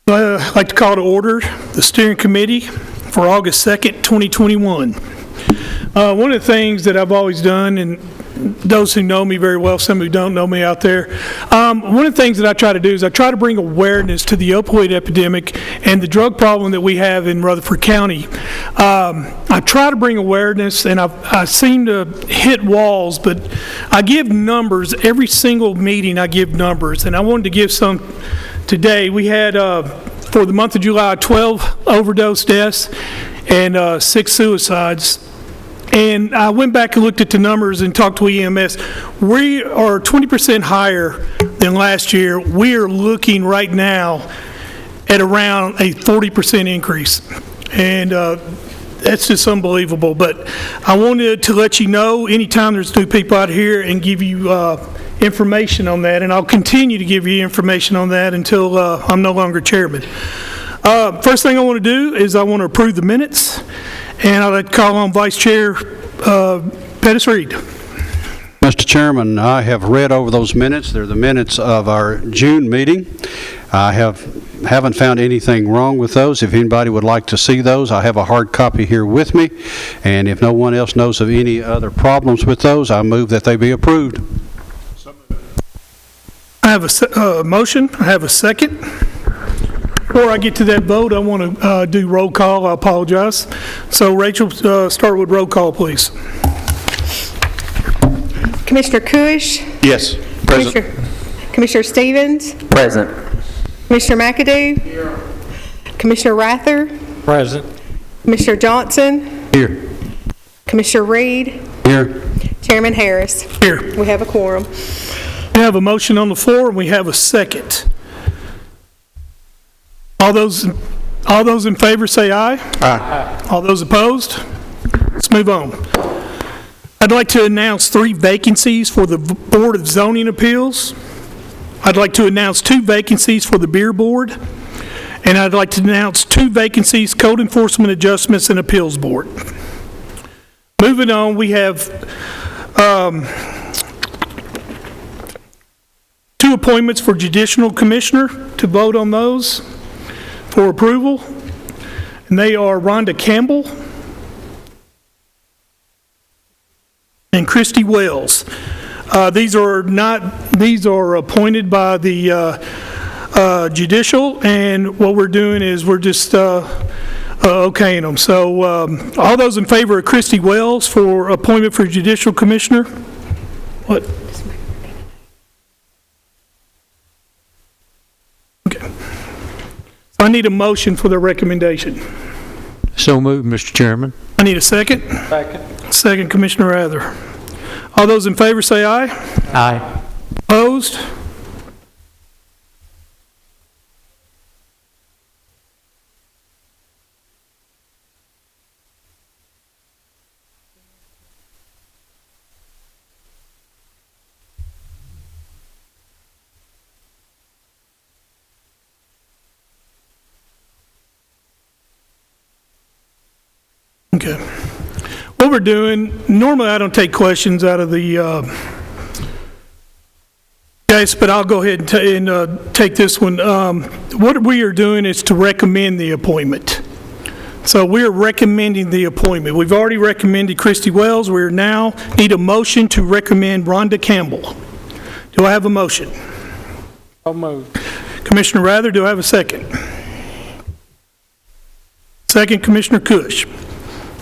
I'd like to call to order the steering committee for August 2nd, 2021. One of the things that I've always done, and those who know me very well, some who don't know me out there, one of the things that I try to do is I try to bring awareness to the opioid epidemic and the drug problem that we have in Rutherford County. I try to bring awareness, and I seem to hit walls, but I give numbers. Every single meeting I give numbers, and I wanted to give some today. We had, for the month of July, 12 overdose deaths and 6 suicides. And I went back and looked at the numbers and talked to EMS. We are 20% higher than last year. We are looking right now at around a 40% increase. And that's just unbelievable. But I wanted to let you know anytime there's new people out here and give you information on that. And I'll continue to give you information on that until I'm no longer chairman. First thing I want to do is I want to approve the minutes. And I'd like to call on Vice Chair Pettis Reed. Mr. Chairman, I have read over those minutes. They're the minutes of our June meeting. I haven't found anything wrong with those. If anybody would like to see those, I have a hard copy here with me. And if no one else knows of any other problems with those, I move that they be approved. I have a motion. I have a second. Before I get to that vote, I want to do roll call. I apologize. So, Rachel, start with roll call, please. Commissioner Cush? Yes. Present. Commissioner Stevens? Present. Commissioner McAdoo? Here. Commissioner Rather? Present. Commissioner Johnson? Here. Commissioner Reed? Here. Chairman Harris? Here. We have a quorum. We have a motion on the floor, and we have a second. All those in favor say aye. Aye. All those opposed? Let's move on. I'd like to announce 3 vacancies for the Board of Zoning Appeals. I'd like to announce 2 vacancies for the Beer Board. And I'd like to announce 2 vacancies, Code Enforcement Adjustments and Appeals Board. Moving on, we have 2 appointments for Judicial Commissioner to vote on those for approval, and they are Rhonda Campbell and Christy Wells. These are appointed by the judicial, and what we're doing is we're just okaying them. So all those in favor of Christy Wells for appointment for Judicial Commissioner? What? Okay. I need a motion for the recommendation. So moved, Mr. Chairman. I need a second. Second. Second, Commissioner Rather. All those in favor say aye. Aye. Opposed? Okay. What we're doing, normally I don't take questions out of the case, but I'll go ahead and take this one. What we are doing is to recommend the appointment. So we're recommending the appointment. We've already recommended Christy Wells. We now need a motion to recommend Rhonda Campbell. Do I have a motion? So moved. Commissioner Rather, do I have a second? Second, Commissioner Cush.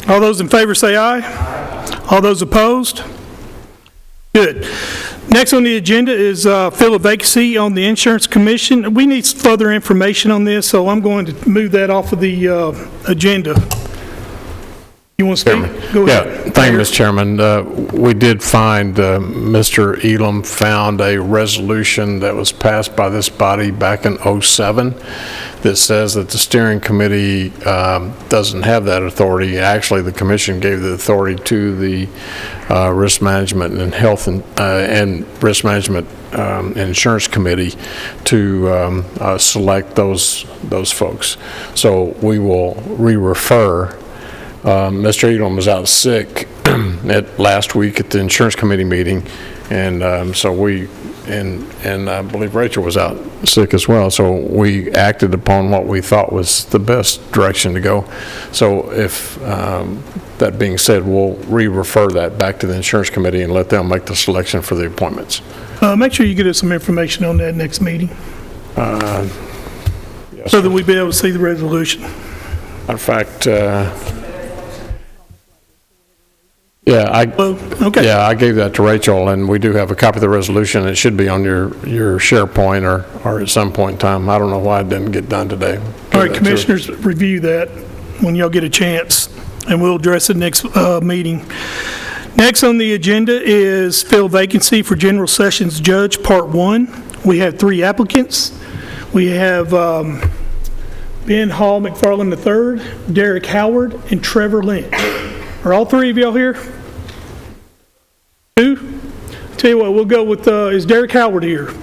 All those in favor say aye. Aye. All those opposed? Good. Next on the agenda is fill a vacancy on the Insurance Commission. We need further information on this, so I'm going to move that off of the agenda. You want to speak? Go ahead. Thank you, Mr. Chairman. We did find, Mr. Elam found a resolution that was passed by this body back in '07 that says that the steering committee doesn't have that authority. Actually, the commission gave the authority to the Risk Management and Health and Risk Management and Insurance Committee to select those folks. So we will re-refer. Mr. Elam was out sick last week at the Insurance Committee meeting, And so and I believe Rachel was out sick as well, so we acted upon what we thought was the best direction to go. So if, that being said, we'll re-refer that back to the insurance committee and let them make the selection for the appointments. Make sure you get us some information on that next meeting, Yes, so that we be able to see the resolution. in fact, yeah, Okay. Yeah, I gave that to Rachel, and we do have a copy of the resolution. It should be on your SharePoint or at some point in time. I don't know why it didn't get done today. All right, commissioners, review that when y'all get a chance, and we'll address it next meeting. Next on the agenda is fill vacancy for General Sessions Judge, Part 1. We have 3 applicants. We have Ben Hall McFarland III, Derek Howard, and Trevor Lynch. Are all 3 of y'all here? 2? Tell you what, we'll go with, is Derek Howard here?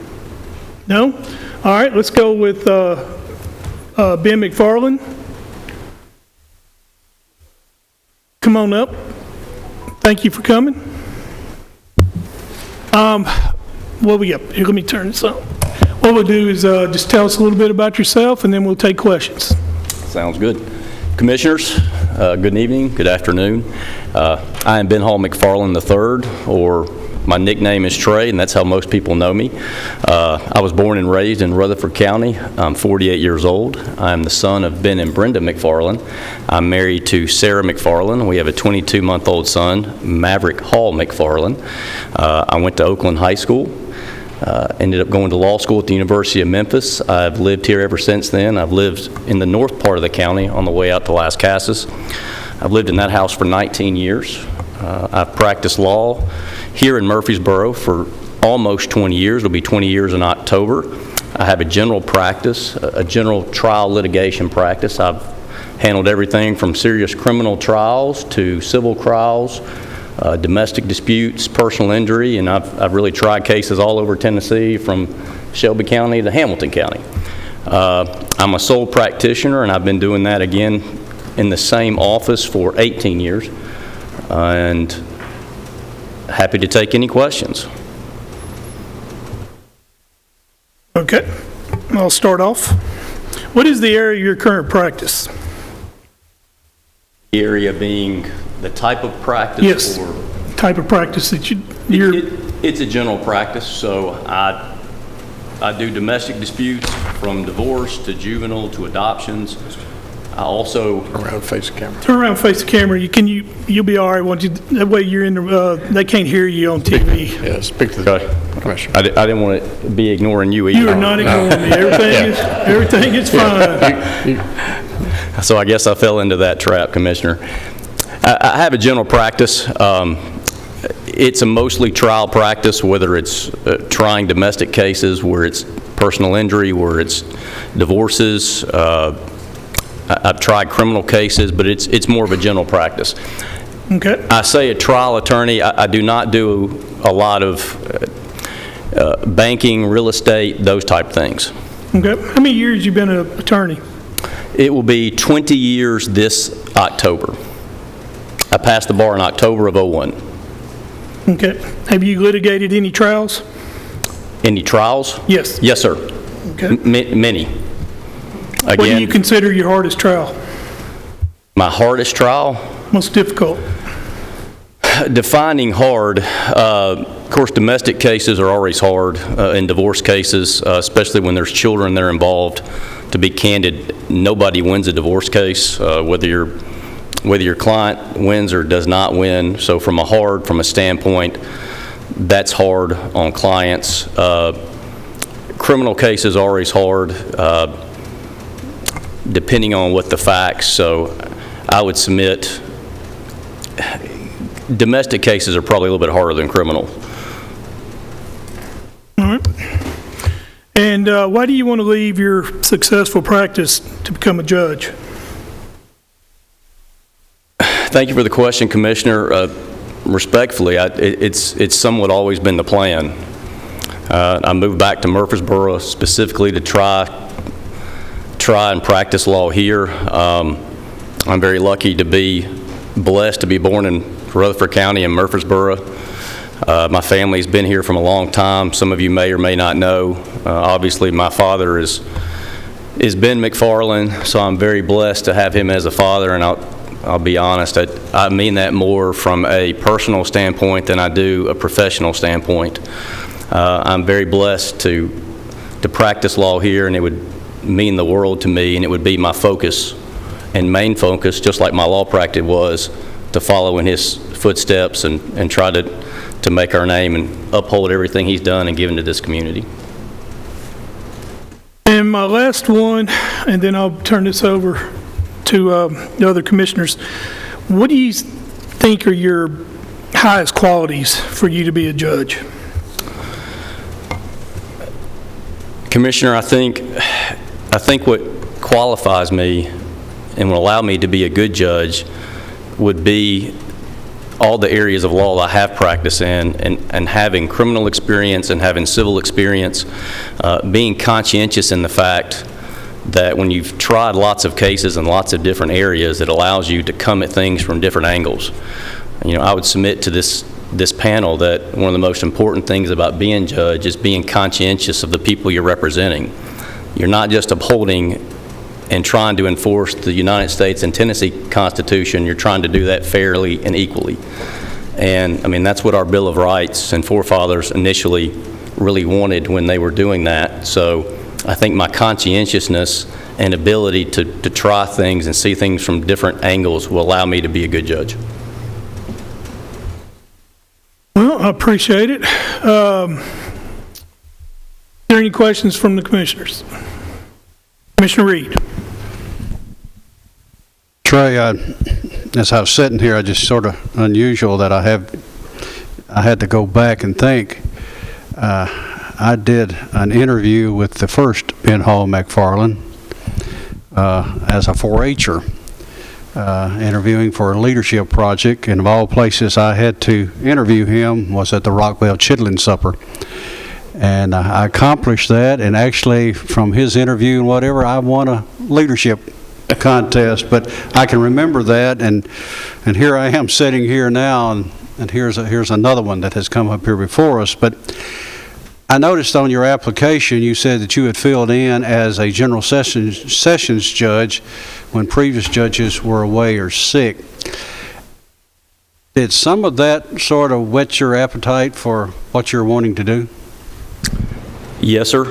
No? All right, let's go with Ben McFarland. Come on up. Thank you for coming. What we got? Here, let me turn this on. What we'll do is just tell us a little bit about yourself, and then we'll take questions. Sounds good. Commissioners, good evening, good afternoon. I am Ben Hall McFarland III, or my nickname is Trey, and that's how most people know me. I was born and raised in Rutherford County. I'm 48 years old. I'm the son of Ben and Brenda McFarland. I'm married to Sarah McFarland. We have a 22-month-old son, Maverick Hall McFarland. I went to Oakland High School. Ended up going to law school at the University of Memphis. I've lived here ever since then. I've lived in the north part of the county on the way out to Las Casas. I've lived in that house for 19 years. I've practiced law here in Murfreesboro for almost 20 years. It'll be 20 years in October. I have a general practice, a general trial litigation practice. I've handled everything from serious criminal trials to civil trials, domestic disputes, personal injury, and I've really tried cases all over Tennessee, from Shelby County to Hamilton County. I'm a sole practitioner, and I've been doing that again in the same office for 18 years, and happy to take any questions. Okay, I'll start off. What is the area of your current practice? The area being the type of practice? Yes, or type of practice that you're... It's a general practice, so I do domestic disputes from divorce to juvenile to adoptions. I also... Around face the camera. Turn around, face the camera. You'll be all right once you, that way you're in the, they can't hear you on TV. Yeah, speak to the commissioner. I didn't want to be ignoring you either. You are not ignoring me. Everything is fine. So I guess I fell into that trap, Commissioner. I have a general practice. It's a mostly trial practice, whether it's trying domestic cases, where it's personal injury, where it's divorces. I've tried criminal cases, but it's more of a general practice. Okay. I say a trial attorney. I do not do a lot of banking, real estate, those type things. Okay. How many years you been an attorney? It will be 20 years this October. I passed the bar in October of '01. Okay. Have you litigated any trials? Any trials? Yes. Yes, sir. Okay. Many. What do you Again, consider your hardest trial? my hardest trial, Most difficult? defining hard, of course, domestic cases are always hard, and divorce cases, especially when there's children that are involved. To be candid, nobody wins a divorce case, whether your client wins or does not win. So from a standpoint, that's hard on clients. Criminal cases are always hard, depending on what the facts. So I would submit domestic cases are probably a little bit harder than criminal. All right. And why do you want to leave your successful practice to become a judge? Thank you for the question, Commissioner. Respectfully, it's somewhat always been the plan. I moved back to Murfreesboro specifically to try and practice law here. I'm very lucky to be blessed to be born in Rutherford County in Murfreesboro. My family's been here from a long time. Some of you may or may not know. Obviously, my father is Ben McFarland, so I'm very blessed to have him as a father, and I'll be honest, I mean that more from a personal standpoint than I do a professional standpoint. I'm very blessed to practice law here, and it would mean the world to me, and it would be my focus and main focus, just like my law practice was, to follow in his footsteps and try to make our name and uphold everything he's done and given to this community. And my last one, and then I'll turn this over to the other commissioners. What do you think are your highest qualities for you to be a judge? Commissioner, I think what qualifies me and will allow me to be a good judge would be all the areas of law I have practice in, and having criminal experience and having civil experience, being conscientious in the fact that when you've tried lots of cases in lots of different areas, it allows you to come at things from different angles. You know, I would submit to this panel that one of the most important things about being judge is being conscientious of the people you're representing. You're not just upholding and trying to enforce the United States and Tennessee Constitution, you're trying to do that fairly and equally. And I mean, that's what our Bill of Rights and forefathers initially really wanted when they were doing that. So I think my conscientiousness and ability to try things and see things from different angles will allow me to be a good judge. Well, I appreciate it. Are there any questions from the commissioners? Commissioner Reed. Trey, as I was sitting here, I just sort of unusual that I had to go back and think. I did an interview with the first Ben McFarland as a 4-H'er, interviewing for a leadership project, and of all places I had to interview him was at the Rockville Chitlin Supper. And I accomplished that, and actually from his interview and whatever, I won a leadership contest. But I can remember that, and here I am sitting here now, and here's another one that has come up here before us. But I noticed on your application you said that you had filled in as a general sessions judge when previous judges were away or sick. Did some of that sort of whet your appetite for what you're wanting to do? Yes, sir.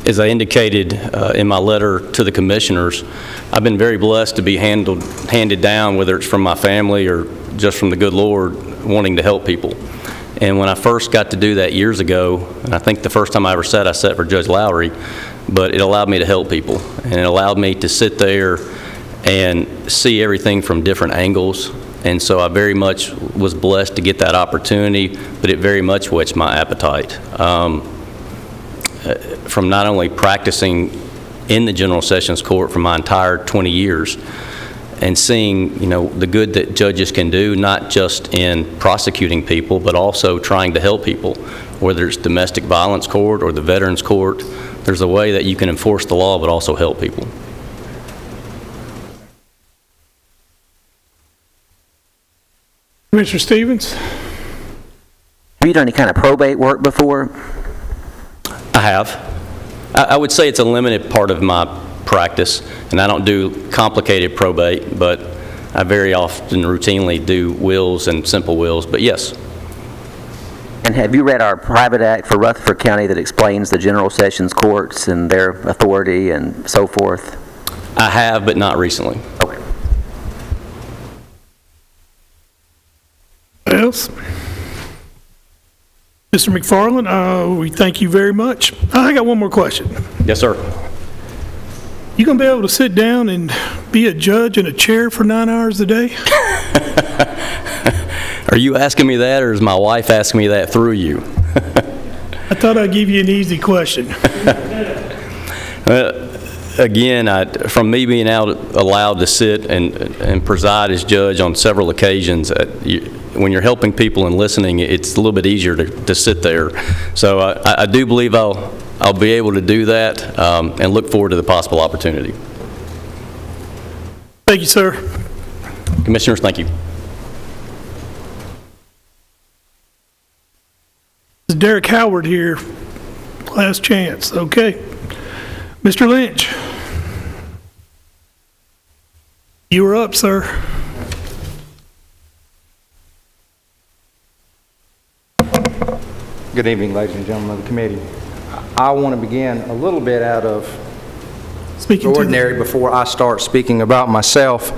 As I indicated in my letter to the commissioners, I've been very blessed to be handed down, whether it's from my family or just from the good Lord, wanting to help people. And when I first got to do that years ago, and I think the first time I ever sat, I sat for Judge Lowry, but it allowed me to help people, and it allowed me to sit there and see everything from different angles. And so I very much was blessed to get that opportunity, but it very much whets my appetite. From not only practicing in the General Sessions Court for my entire 20 years and seeing, you know, the good that judges can do, not just in prosecuting people, but also trying to help people, whether it's domestic violence court or the Veterans Court. There's a way that you can enforce the law but also help people. Commissioner Stevens? Have you done any kind of probate work before? I have. I would say it's a limited part of my practice, and I don't do complicated probate, but I very often routinely do wills and simple wills, but yes. And have you read our private act for Rutherford County that explains the General Sessions Courts and their authority and so forth? I have, but not recently. Okay. Else? Mr. McFarland, we thank you very much. I got one more question. Yes, sir. You gonna be able to sit down and be a judge in a chair for 9 hours a day? Are you asking me that, or is my wife asking me that through you? I thought I'd give you an easy question. Again, from me being allowed to sit and preside as judge on several occasions, when you're helping people and listening, it's a little bit easier to sit there. So I do believe I'll be able to do that and look forward to the possible opportunity. Thank you, sir. Commissioners, thank you. Is Derek Howard here? Last chance. Okay. Mr. Lynch. You are up, sir. Good evening, ladies and gentlemen of the committee. I want to begin a little bit out of Speaking the to ordinary before I start speaking about myself.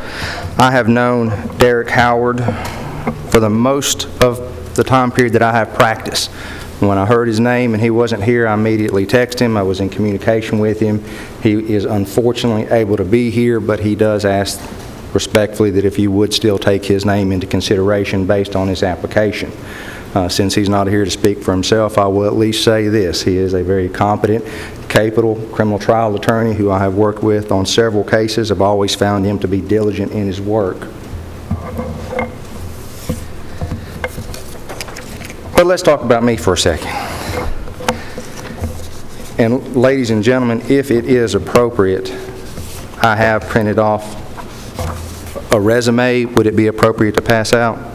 I have known Derek Howard for the most of the time period that I have practiced. When I heard his name and he wasn't here, I immediately texted him. I was in communication with him. He is unfortunately able to be here, but he does ask respectfully that if you would still take his name into consideration based on his application. Since he's not here to speak for himself, I will at least say this. He is a very competent, capable criminal trial attorney who I have worked with on several cases. I've always found him to be diligent in his work. But let's talk about me for a second. And ladies and gentlemen, if it is appropriate, I have printed off a resume. Would it be appropriate to pass out?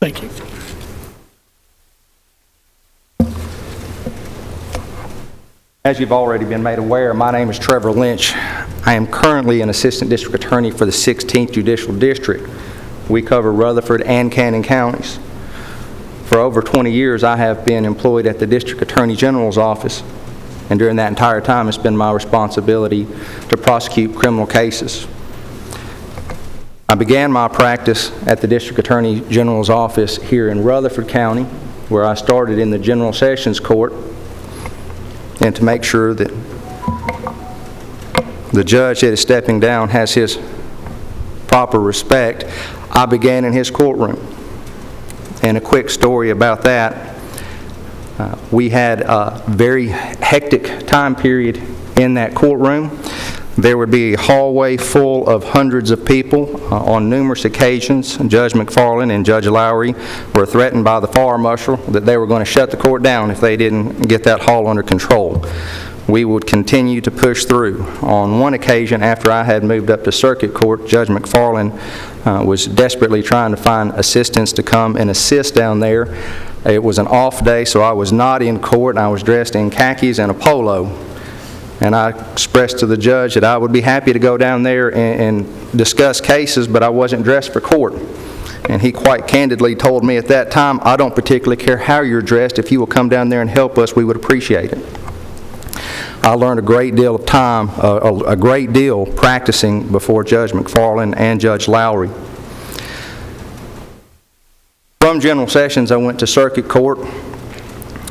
Thank you. As you've already been made aware, my name is Trevor Lynch. I am currently an Assistant District Attorney for the 16th Judicial District. We cover Rutherford and Cannon counties. For over 20 years, I have been employed at the District Attorney General's office, and during that entire time, it's been my responsibility to prosecute criminal cases. I began my practice at the District Attorney General's office here in Rutherford County, where I started in the General Sessions Court, and to make sure that the judge that is stepping down has his proper respect, I began in his courtroom. And a quick story about that, we had a very hectic time period in that courtroom. There would be a hallway full of hundreds of people. On numerous occasions, Judge McFarland and Judge Lowry were threatened by the fire marshal that they were going to shut the court down if they didn't get that hall under control. We would continue to push through. On one occasion, after I had moved up to circuit court, Judge McFarland was desperately trying to find assistants to come and assist down there. It was an off day, so I was not in court, and I was dressed in khakis and a polo. And I expressed to the judge that I would be happy to go down there and discuss cases, but I wasn't dressed for court. And he quite candidly told me at that time, I don't particularly care how you're dressed. If you will come down there and help us, we would appreciate it. I learned a great deal of time, a great deal practicing before Judge McFarland and Judge Lowry. From General Sessions, I went to circuit court,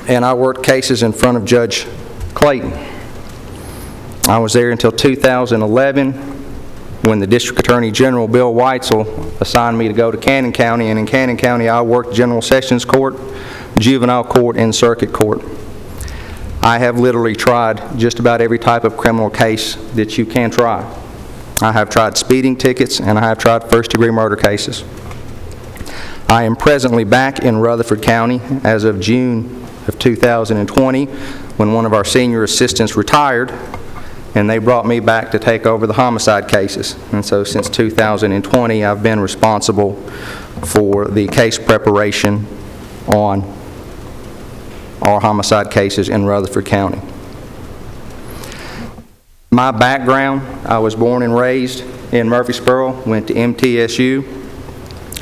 and I worked cases in front of Judge Clayton. I was there until 2011 when the District Attorney General, Bill Weitzel, assigned me to go to Cannon County, and in Cannon County I worked General Sessions Court, Juvenile Court, and Circuit Court. I have literally tried just about every type of criminal case that you can try. I have tried speeding tickets, and I have tried first-degree murder cases. I am presently back in Rutherford County as of June of 2020 when one of our senior assistants retired, and they brought me back to take over the homicide cases. And so since 2020, I've been responsible for the case preparation on our homicide cases in Rutherford County. My background, I was born and raised in Murfreesboro, went to MTSU.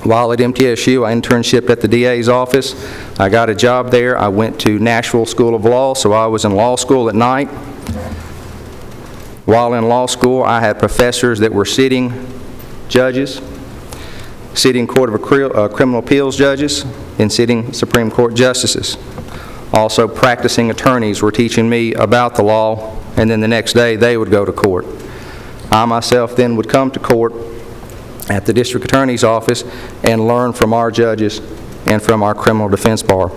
While at MTSU, I internshiped at the DA's office. I got a job there. I went to Nashville School of Law, so I was in law school at night. While in law school, I had professors that were sitting judges, sitting Court of Criminal Appeals judges, and sitting Supreme Court justices. Also, practicing attorneys were teaching me about the law, and then the next day they would go to court. I myself then would come to court at the District Attorney's office and learn from our judges and from our criminal defense bar.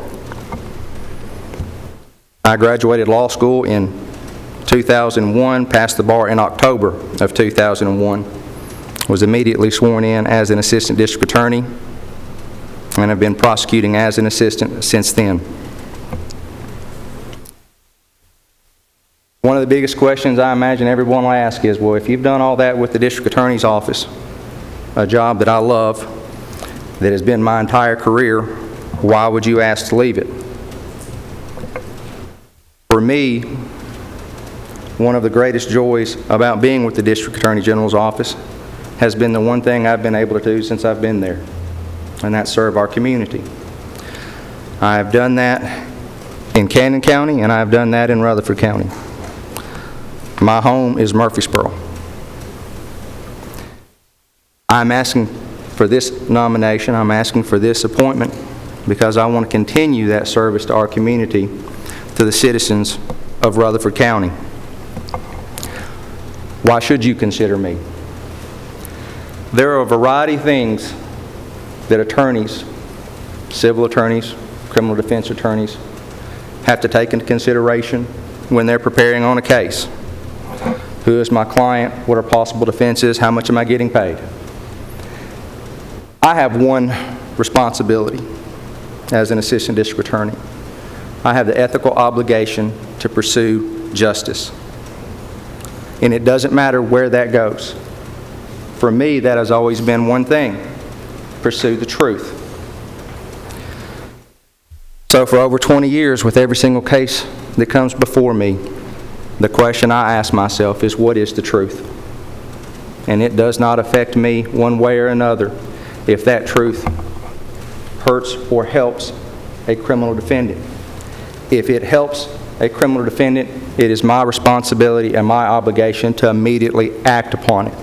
I graduated law school in 2001, passed the bar in October of 2001, was immediately sworn in as an assistant district attorney, and have been prosecuting as an assistant since then. One of the biggest questions I imagine everyone will ask is, well, if you've done all that with the district attorney's office, a job that I love, that has been my entire career, why would you ask to leave it? For me, one of the greatest joys about being with the District Attorney General's office has been the one thing I've been able to do since I've been there, and that's serve our community. I've done that in Cannon County, and I've done that in Rutherford County. My home is Murfreesboro. I'm asking for this nomination, I'm asking for this appointment because I want to continue that service to our community, to the citizens of Rutherford County. Why should you consider me? There are a variety of things that attorneys, civil attorneys, criminal defense attorneys, have to take into consideration when they're preparing on a case. Who is my client? What are possible defenses? How much am I getting paid? I have one responsibility as an assistant district attorney. I have the ethical obligation to pursue justice. And it doesn't matter where that goes. For me, that has always been one thing: pursue the truth. So for over 20 years, with every single case that comes before me, the question I ask myself is, what is the truth? And it does not affect me one way or another if that truth hurts or helps a criminal defendant. If it helps a criminal defendant, it is my responsibility and my obligation to immediately act upon it.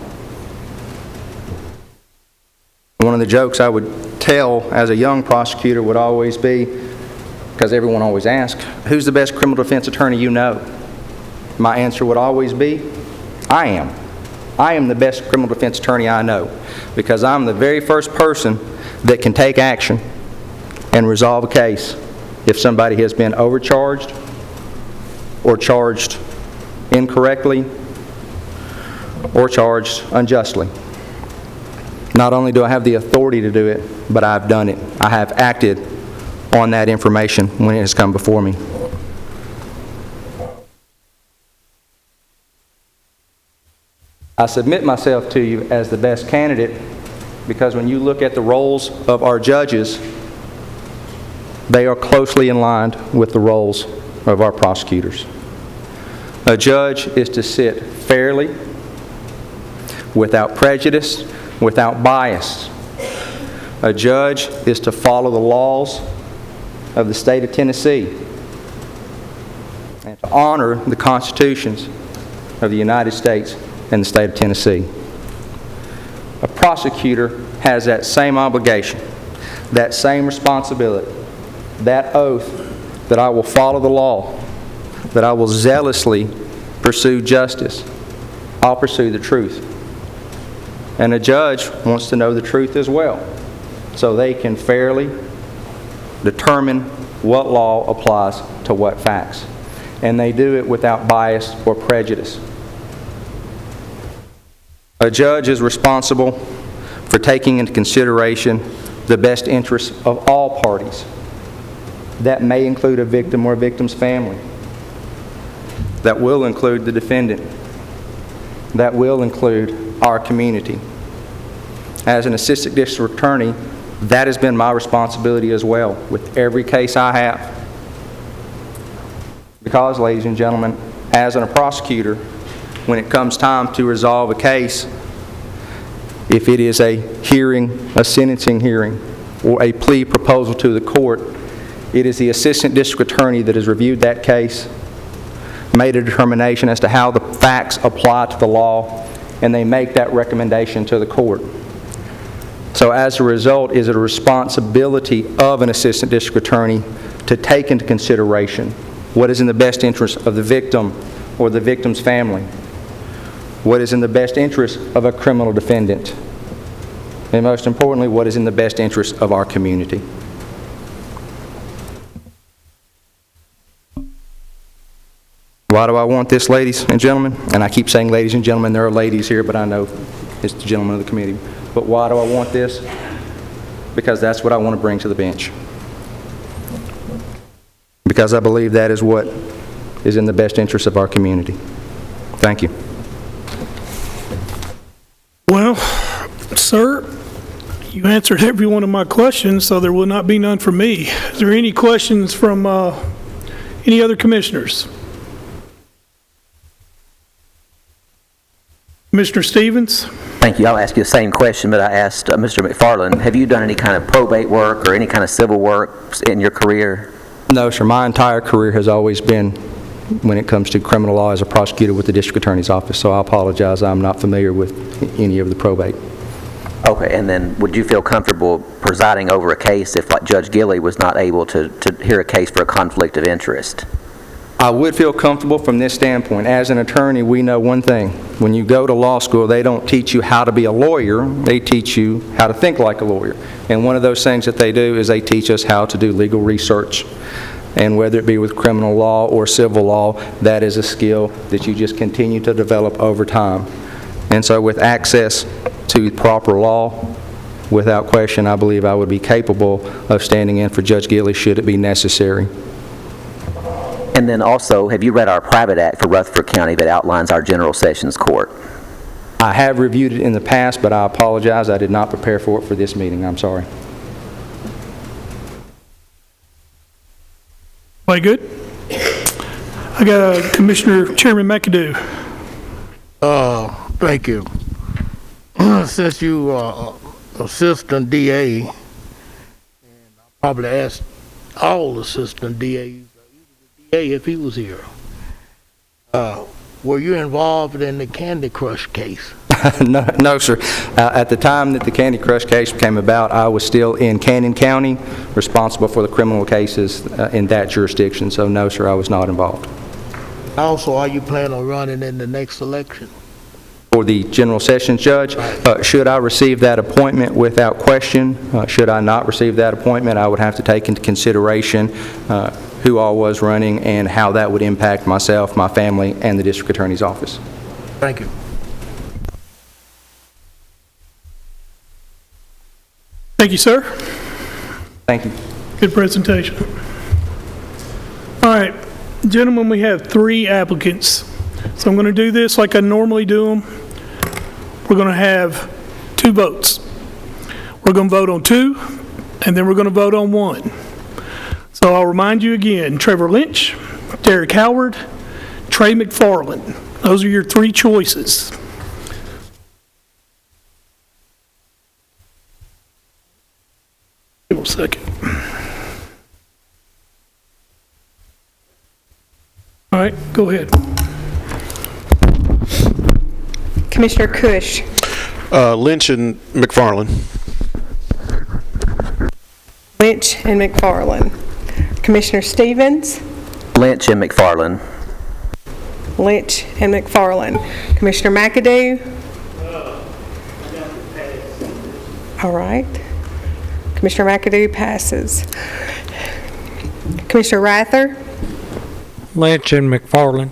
One of the jokes I would tell as a young prosecutor would always be, because everyone always asks, who's the best criminal defense attorney you know? My answer would always be, I am. I am the best criminal defense attorney I know, because I'm the very first person that can take action and resolve a case if somebody has been overcharged or charged incorrectly or charged unjustly. Not only do I have the authority to do it, but I've done it. I have acted on that information when it has come before me. I submit myself to you as the best candidate because when you look at the roles of our judges, they are closely in line with the roles of our prosecutors. A judge is to sit fairly, without prejudice, without bias. A judge is to follow the laws of the state of Tennessee and to honor the constitutions of the United States and the state of Tennessee. A prosecutor has that same obligation, that same responsibility, that oath that I will follow the law, that I will zealously pursue justice. I'll pursue the truth. And a judge wants to know the truth as well, so they can fairly determine what law applies to what facts. And they do it without bias or prejudice. A judge is responsible for taking into consideration the best interests of all parties. That may include a victim or a victim's family. That will include the defendant. That will include our community. As an assistant district attorney, that has been my responsibility as well with every case I have. Because, ladies and gentlemen, as a prosecutor, when it comes time to resolve a case, if it is a hearing, a sentencing hearing, or a plea proposal to the court, it is the assistant district attorney that has reviewed that case, made a determination as to how the facts apply to the law, and they make that recommendation to the court. So as a result, is it a responsibility of an assistant district attorney to take into consideration what is in the best interest of the victim or the victim's family? What is in the best interest of a criminal defendant? And most importantly, what is in the best interest of our community? Why do I want this, ladies and gentlemen? And I keep saying ladies and gentlemen, there are ladies here, but I know it's the gentlemen of the committee. But why do I want this? Because that's what I want to bring to the bench. Because I believe that is what is in the best interest of our community. Thank you. Well, sir, you answered every one of my questions, so there will not be none from me. Is there any questions from any other commissioners? Commissioner Stevens? Thank you. I'll ask you the same question, but I asked Mr. McFarland, have you done any kind of probate work or any kind of civil work in your career? No, sir. My entire career has always been, when it comes to criminal law, as a prosecutor with the district attorney's office, so I apologize. I'm not familiar with any of the probate. Okay, and then would you feel comfortable presiding over a case if, like, Judge Gilly was not able to hear a case for a conflict of interest? I would feel comfortable from this standpoint. As an attorney, we know one thing. When you go to law school, they don't teach you how to be a lawyer. They teach you how to think like a lawyer. And one of those things that they do is they teach us how to do legal research. And whether it be with criminal law or civil law, that is a skill that you just continue to develop over time. And so with access to proper law, without question, I believe I would be capable of standing in for Judge Gilly should it be necessary. And then also, have you read our private act for Rutherford County that outlines our general sessions court? I have reviewed it in the past, but I apologize. I did not prepare for it for this meeting. I'm sorry. Everybody good? I got Commissioner Chairman McAdoo. Thank you. Since you are assistant DA, and I probably asked all assistant DAs, if he was here, were you involved in the Candy Crush case? No, sir. At the time that the Candy Crush case came about, I was still in Cannon County, responsible for the criminal cases in that jurisdiction. So no, sir, I was not involved. Also, are you planning on running in the next election? For the General Sessions Judge, should I receive that appointment, without question? Should I not receive that appointment, I would have to take into consideration who all was running and how that would impact myself, my family, and the District Attorney's Office. Thank you. Thank you, sir. Thank you. Good presentation. All right, gentlemen, we have 3 applicants. So I'm going to do this like I normally do them. We're going to have 2 votes. We're going to vote on 2, and then we're going to vote on 1. So I'll remind you again, Trevor Lynch, Derek Howard, Trey McFarland. Those are your 3 choices. Give me a second. All right, go ahead. Commissioner Cush. Lynch and McFarland. Lynch and McFarland. Commissioner Stevens. Lynch and McFarland. Lynch and McFarland. Commissioner McAdoo. All right. Commissioner McAdoo passes. Commissioner Rather. Lynch and McFarland.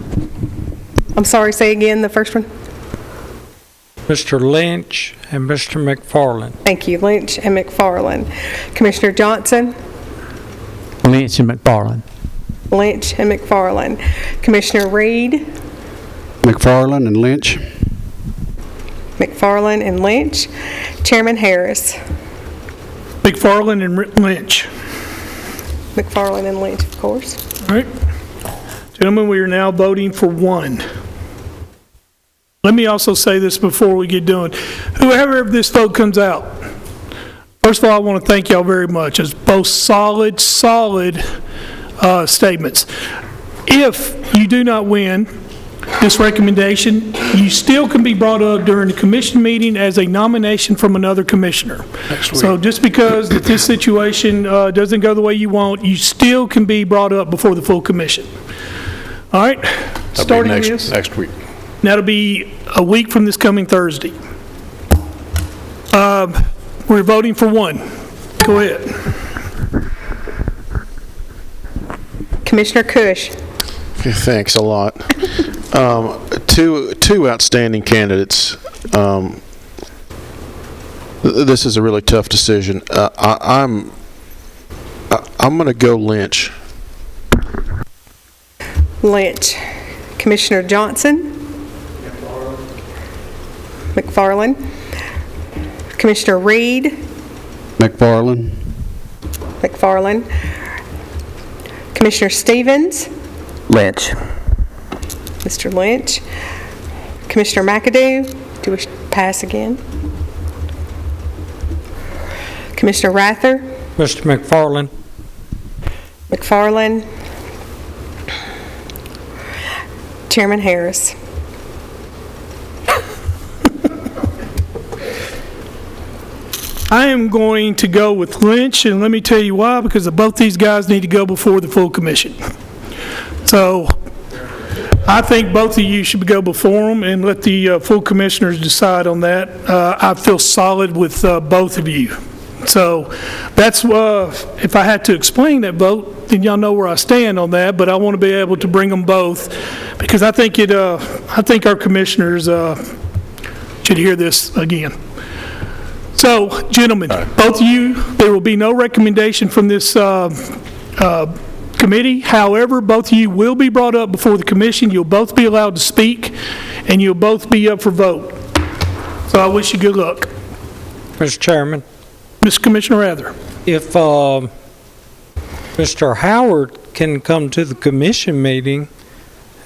I'm sorry, say again the first one. Mr. Lynch and Mr. McFarland. Thank you, Lynch and McFarland. Commissioner Johnson. Lynch and McFarland. Lynch and McFarland. Commissioner Reed. McFarland and Lynch. McFarland and Lynch. Chairman Harris. McFarland and Lynch. McFarland and Lynch, of course. All right. Gentlemen, we are now voting for 1. Let me also say this before we get done. Whoever this vote comes out, first of all, I want to thank y'all very much. It's both solid statements. If you do not win this recommendation, you still can be brought up during the commission meeting as a nomination from another commissioner. So just because that this situation doesn't go the way you want, you still can be brought up before the full commission. All right, starting this. Next week. That'll be a week from this coming Thursday. We're voting for 1. Go ahead. Commissioner Cush. Thanks a lot. Two outstanding candidates. This is a really tough decision. I'm going to go Lynch. Lynch. Commissioner Johnson? McFarland. Commissioner Reed? McFarland. McFarland. Commissioner Stevens? Lynch. Mr. Lynch. Commissioner McAdoo? Do you wish to pass again? Commissioner Rather? Mr. McFarland. McFarland. Chairman Harris. I am going to go with Lynch, and let me tell you why, because both these guys need to go before the full commission. So I think both of you should go before them and let the full commissioners decide on that. I feel solid with both of you. So that's, if I had to explain that vote, then y'all know where I stand on that, but I want to be able to bring them both, because I think our commissioners should hear this again. So, gentlemen, both of you, there will be no recommendation from this committee. However, both of you will be brought up before the commission. You'll both be allowed to speak, and you'll both be up for vote. So I wish you good luck. Mr. Chairman, Mr. Commissioner Rather. if Mr. Howard can come to the commission meeting,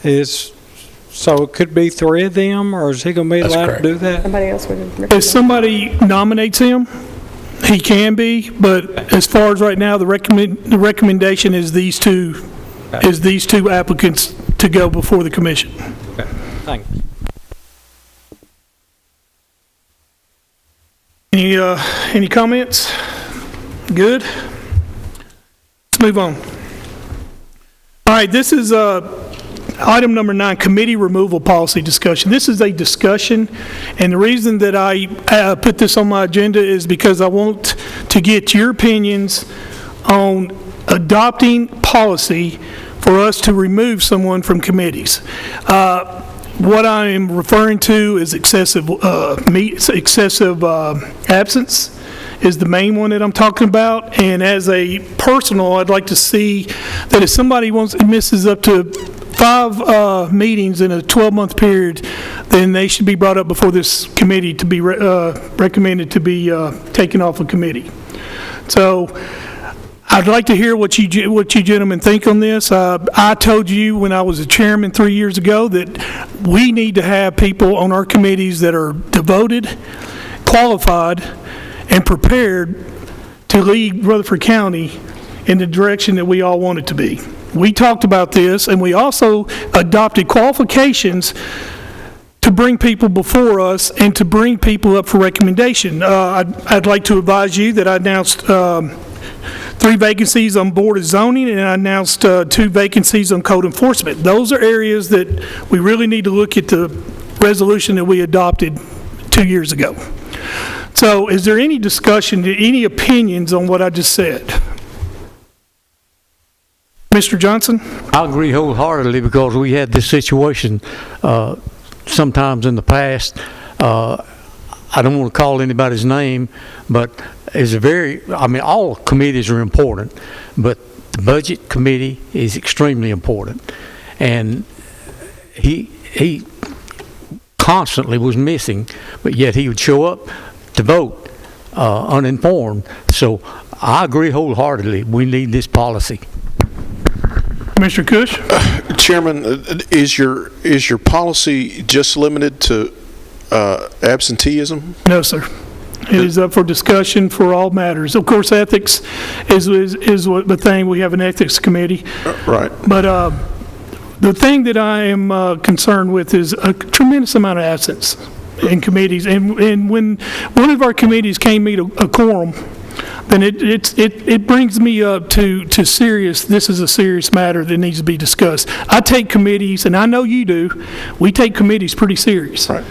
so it could be 3 of them, or is he going to be allowed to do that? Somebody else would have. If somebody nominates him, he can be, but as far as right now, the recommendation is these two applicants to go before the commission. Okay. Thank you. Any comments? Good. Let's move on. All right, this is item number 9, committee removal policy discussion. This is a discussion, and the reason that I put this on my agenda is because I want to get your opinions on adopting policy for us to remove someone from committees. What I am referring to is excessive absence is the main one that I'm talking about. And as a personal, I'd like to see that if somebody misses up to 5 meetings in a 12-month period, then they should be brought up before this committee to be recommended to be taken off a committee. So I'd like to hear what you gentlemen think on this. I told you when I was a chairman 3 years ago that we need to have people on our committees that are devoted, qualified, and prepared to lead Rutherford County in the direction that we all want it to be. We talked about this, and we also adopted qualifications to bring people before us and to bring people up for recommendation. I'd like to advise you that I announced 3 vacancies on Board of Zoning, and I announced 2 vacancies on Code Enforcement. Those are areas that we really need to look at the resolution that we adopted 2 years ago. So is there any discussion, any opinions on what I just said? Mr. Johnson? I agree wholeheartedly, because we had this situation sometimes in the past. I don't want to call anybody's name, but it's all committees are important, but the budget committee is extremely important. And he constantly was missing, but yet he would show up to vote uninformed. So I agree wholeheartedly. We need this policy. Mr. Cush? Chairman, is your policy just limited to absenteeism? No, sir. It is up for discussion for all matters. Of course, ethics is what the thing. We have an ethics committee. Right. But the thing that I am concerned with is a tremendous amount of absence in committees. And when one of our committees can't meet a quorum, then it brings me up to serious. This is a serious matter that needs to be discussed. I take committees, and I know you do. We take committees pretty serious. Right.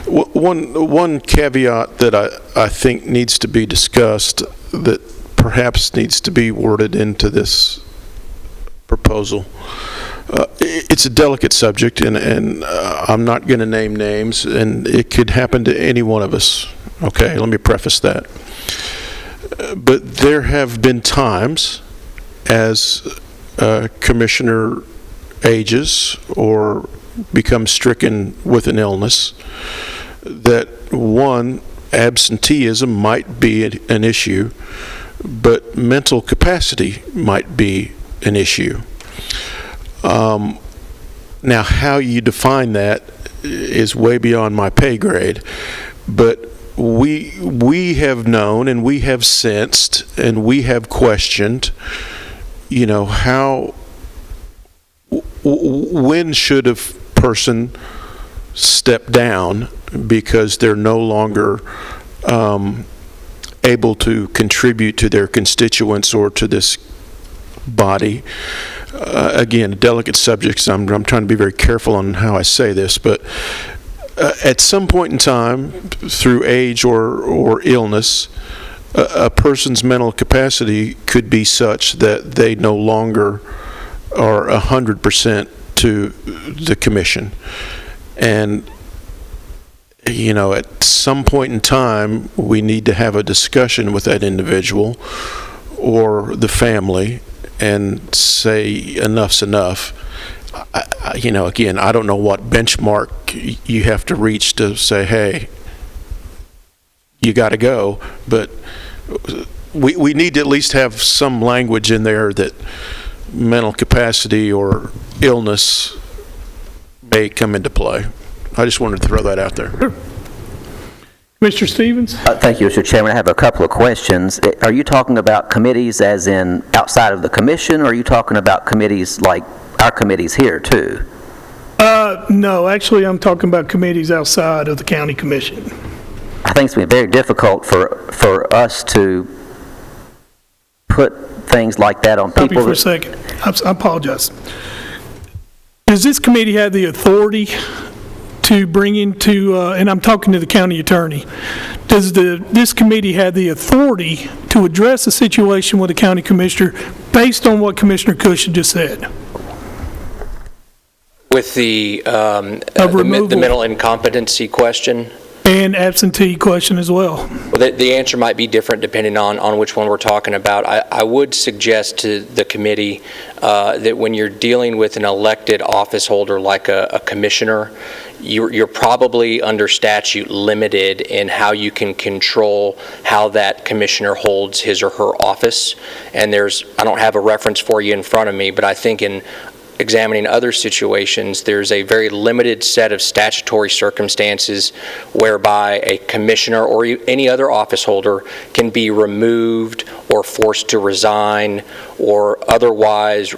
One caveat that I think needs to be discussed, that perhaps needs to be worded into this proposal. it's a delicate subject, and I'm not going to name names, and it could happen to any one of us. Okay, let me preface that. But there have been times as Commissioner ages or becomes stricken with an illness that, one, absenteeism might be an issue, but mental capacity might be an issue. Now, how you define that is way beyond my pay grade, but we have known and we have sensed and we have questioned, how, when should a person step down because they're no longer able to contribute to their constituents or to this body. Again, delicate subjects. I'm trying to be very careful on how I say this, but at some point in time, through age or illness, a person's mental capacity could be such that they no longer are 100% to the commission. And at some point in time, we need to have a discussion with that individual or the family and say enough's enough. Again, I don't know what benchmark you have to reach to say, hey, you got to go, but we need to at least have some language in there that mental capacity or illness may come into play. I just wanted to throw that out there. Sure. Mr. Stevens? Thank you, Mr. Chairman. I have a couple of questions. Are you talking about committees as in outside of the commission, or are you talking about committees like our committees here, too? No, actually, I'm talking about committees outside of the county commission. I think it's been very difficult for us to put things like that on Stop people. you for a second. I apologize. Does this committee have the authority to bring into, and I'm talking to the county attorney, does this committee have the authority to address a situation with a county commissioner based on what Commissioner Cush just said? With the mental incompetency question? And absentee question as well. Well, the answer might be different depending on which one we're talking about. I would suggest to the committee that when you're dealing with an elected office holder like a commissioner, you're probably under statute limited in how you can control how that commissioner holds his or her office. And I don't have a reference for you in front of me, but I think in examining other situations, there's a very limited set of statutory circumstances whereby a commissioner or any other office holder can be removed or forced to resign or otherwise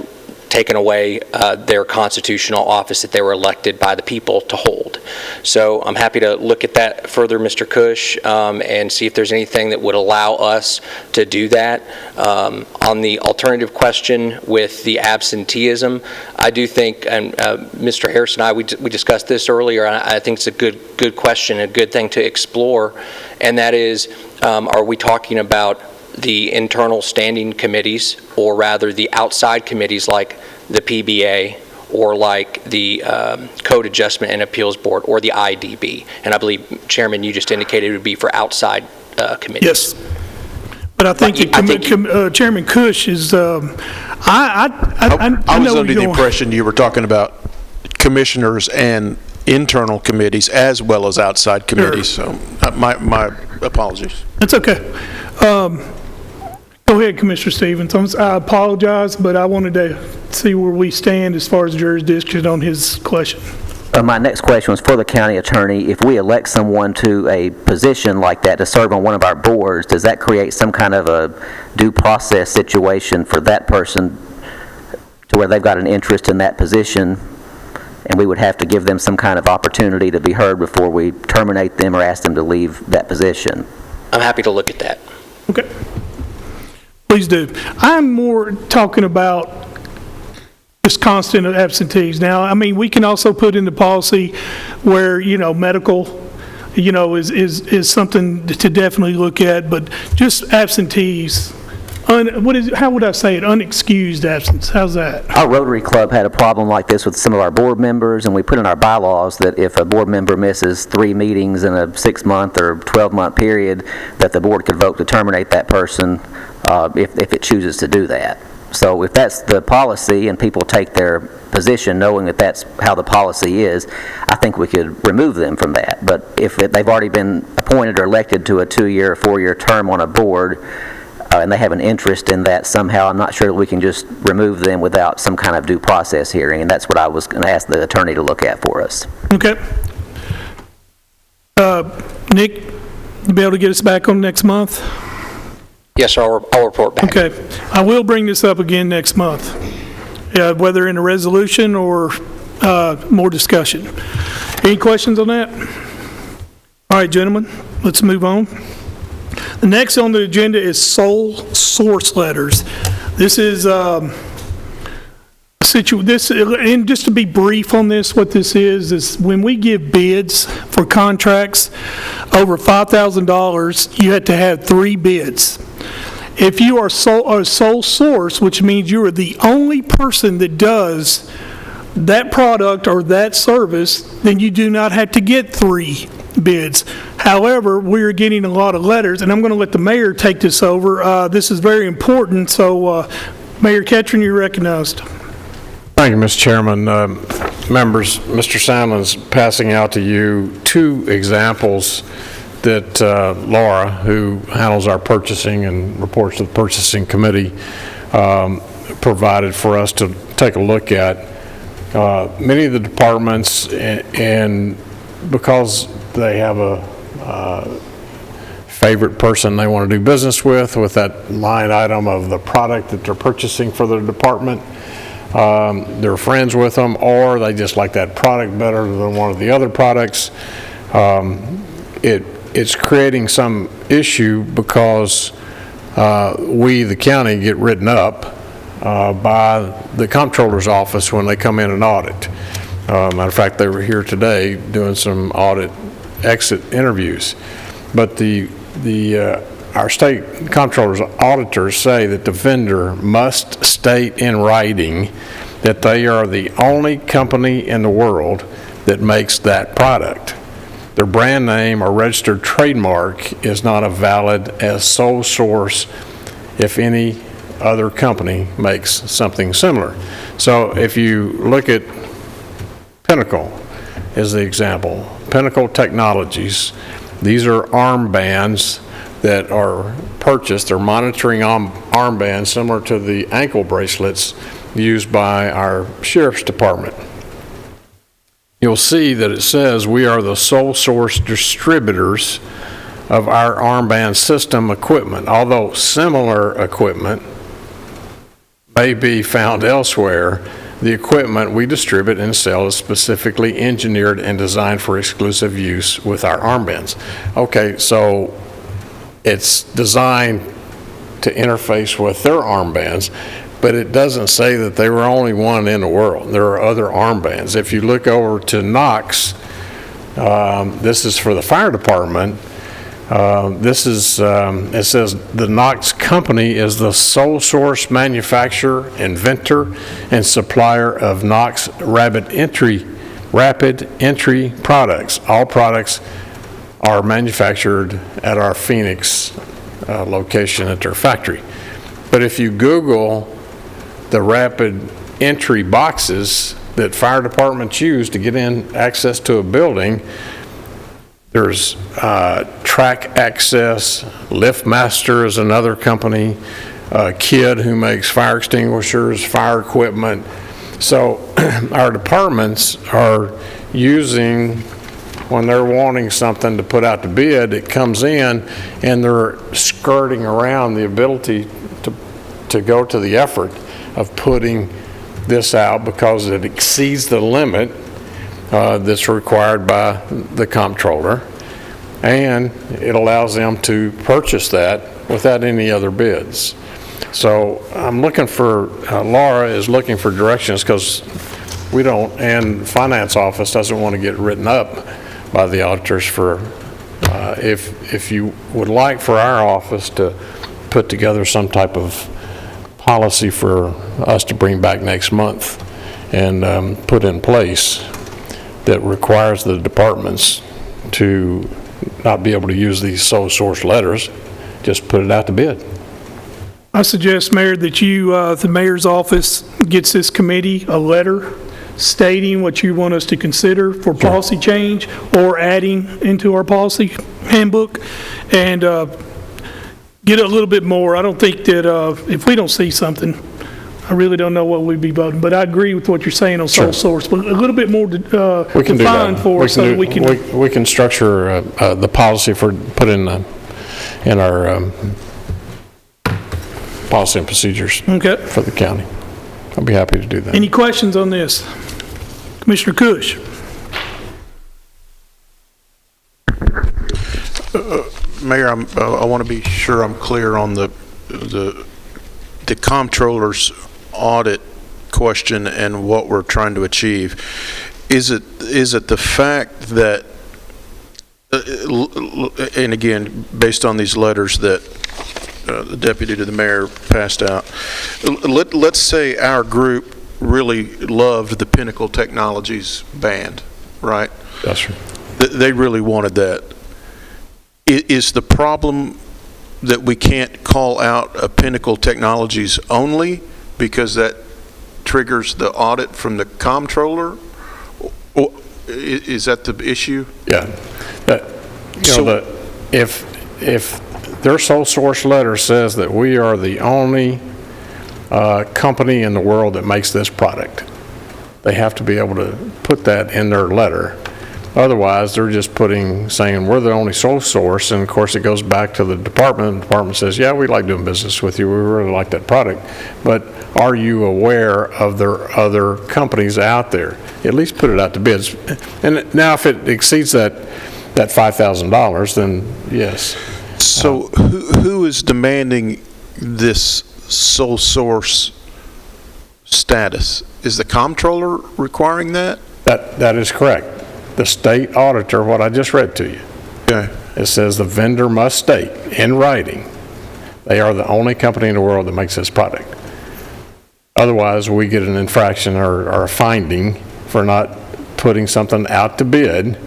taken away their constitutional office that they were elected by the people to hold. So I'm happy to look at that further, Mr. Cush, and see if there's anything that would allow us to do that. On the alternative question with the absenteeism, I do think, and Mr. Harris and I, we discussed this earlier, and I think it's a good question, a good thing to explore, and that is, are we talking about the internal standing committees, or rather the outside committees like the PBA or like the Code Adjustment and Appeals Board or the IDB? And I believe, Chairman, you just indicated it would be for outside committees. Yes. But I think, Chairman Cush is, I was know under the impression you were talking about commissioners and internal committees as well as outside committees. Sure. So my apologies. That's okay. Go ahead, Commissioner Stevens. I apologize, but I wanted to see where we stand as far as jurisdiction on his question. My next question was for the county attorney. If we elect someone to a position like that to serve on one of our boards, does that create some kind of a due process situation for that person to where they've got an interest in that position, and we would have to give them some kind of opportunity to be heard before we terminate them or ask them to leave that position? I'm happy to look at that. Okay. Please do. I'm more talking about just constant absentees. Now, I mean, we can also put in the policy where, medical, is something to definitely look at, but just absentees how would I say it, unexcused absence? How's that? Our Rotary Club had a problem like this with some of our board members, and we put in our bylaws that if a board member misses 3 meetings in a 6-month or 12-month period, that the board could vote to terminate that person if it chooses to do that. So if that's the policy and people take their position knowing that that's how the policy is, I think we could remove them from that. But if they've already been appointed or elected to a 2-year or 4-year term on a board, and they have an interest in that somehow, I'm not sure that we can just remove them without some kind of due process hearing, and that's what I was going to ask the attorney to look at for us. Okay. Nick, you be able to get us back on next month? Yes, sir, I'll report back. Okay. I will bring this up again next month, whether in a resolution or more discussion. Any questions on that? All right, gentlemen, let's move on. The next on the agenda is sole source letters. This is and just to be brief on this, what this is when we give bids for contracts over $5,000, you have to have 3 bids. If you are a sole source, which means you are the only person that does that product or that service, then you do not have to get 3 bids. However, we're getting a lot of letters, and I'm going to let the mayor take this over. This is very important, so Mayor Ketron, you're recognized. Thank you, Mr. Chairman. Members, Mr. Sandlin's passing out to you 2 examples that Laura, who handles our purchasing and reports to the purchasing committee, provided for us to take a look at. Many of the departments, and because they have a favorite person they want to do business with that line item of the product that they're purchasing for their department, they're friends with them, or they just like that product better than one of the other products. It's creating some issue because we, the county, get written up by the comptroller's office when they come in and audit. Matter of fact, they were here today doing some audit exit interviews. But our state comptroller's auditors say that the vendor must state in writing that they are the only company in the world that makes that product. Their brand name or registered trademark is not a valid as sole source if any other company makes something similar. So if you look at Pinnacle as the example, Pinnacle Technologies, these are armbands that are purchased. They're monitoring armbands similar to the ankle bracelets used by our sheriff's department. You'll see that it says we are the sole source distributors of our armband system equipment. Although similar equipment may be found elsewhere, the equipment we distribute and sell is specifically engineered and designed for exclusive use with our armbands. Okay, so it's designed to interface with their armbands, but it doesn't say that they were only one in the world. There are other armbands. If you look over to Knox, this is for the fire department. It says the Knox company is the sole source manufacturer, inventor, and supplier of Knox rapid entry products. All products are manufactured at our Phoenix location at their factory. But if you Google the rapid entry boxes that fire departments use to get in access to a building, there's Track Access, LiftMaster is another company, Kidd who makes fire extinguishers, fire equipment. So our departments are using, when they're wanting something to put out to bid, it comes in and they're skirting around the ability to go to the effort of putting this out because it exceeds the limit that's required by the comptroller, and it allows them to purchase that without any other bids. So I'm looking for, Laura is looking for directions because we don't, and finance office doesn't want to get written up by the auditors for, if you would like for our office to put together some type of policy for us to bring back next month and put in place that requires the departments to not be able to use these sole source letters, just put it out to bid. I suggest, Mayor, that you, the mayor's office gets this committee a letter stating what you want us to consider for policy change or adding into our policy handbook, and get a little bit more. I don't think that if we don't see something, I really don't know what we'd be voting. But I agree with what you're saying on sole source, but a little bit more defined for us so that we can... We can structure the policy put in our policy and procedures for the county. I'll be happy to do that. Any questions on this? Commissioner Cush. Mayor, I want to be sure I'm clear on the comptroller's audit question and what we're trying to achieve. Is it the fact that, and again, based on these letters that the deputy to the mayor passed out, let's say our group really loved the Pinnacle Technologies band, right? Yes, sir. They really wanted that. Is the problem that we can't call out a Pinnacle Technologies only because that triggers the audit from the comptroller? Or is that the issue? Yeah. If their sole source letter says that we are the only company in the world that makes this product, they have to be able to put that in their letter. Otherwise, they're just saying we're the only sole source, and of course it goes back to the department, and the department says, yeah, we like doing business with you, we really like that product, but are you aware of there other companies out there? At least put it out to bids. And now if it exceeds that $5,000, then yes. So who is demanding this sole source status? Is the comptroller requiring that? That is correct. The state auditor, what I just read to you. Okay. It says the vendor must state in writing they are the only company in the world that makes this product. Otherwise, we get an infraction or a finding for not putting something out to bid,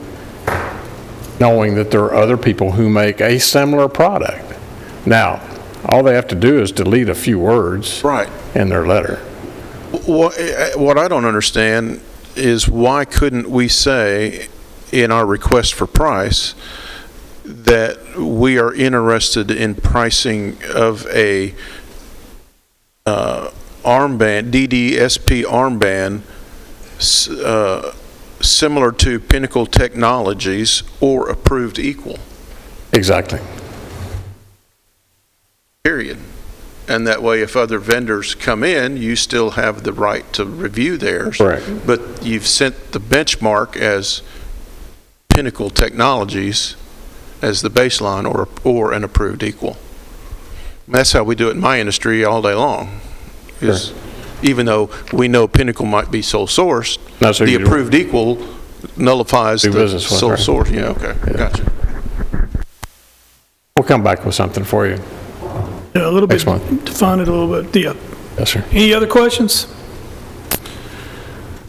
knowing that there are other people who make a similar product. Now, all they have to do is delete a few words in their letter. What I don't understand is why couldn't we say in our request for price that we are interested in pricing of a armband, DDSP armband, similar to Pinnacle Technologies or approved equal? Exactly. Period. And that way, if other vendors come in, you still have the right to review theirs. Correct. But you've sent the benchmark as Pinnacle Technologies as the baseline or an approved equal. That's how we do it in my industry all day long. Is even though we know Pinnacle might be sole sourced, the approved equal nullifies the sole source. Yeah, okay, gotcha. We'll come back with something for you. Yeah, a little bit, define it a little bit. Yeah. Yes, sir. Any other questions?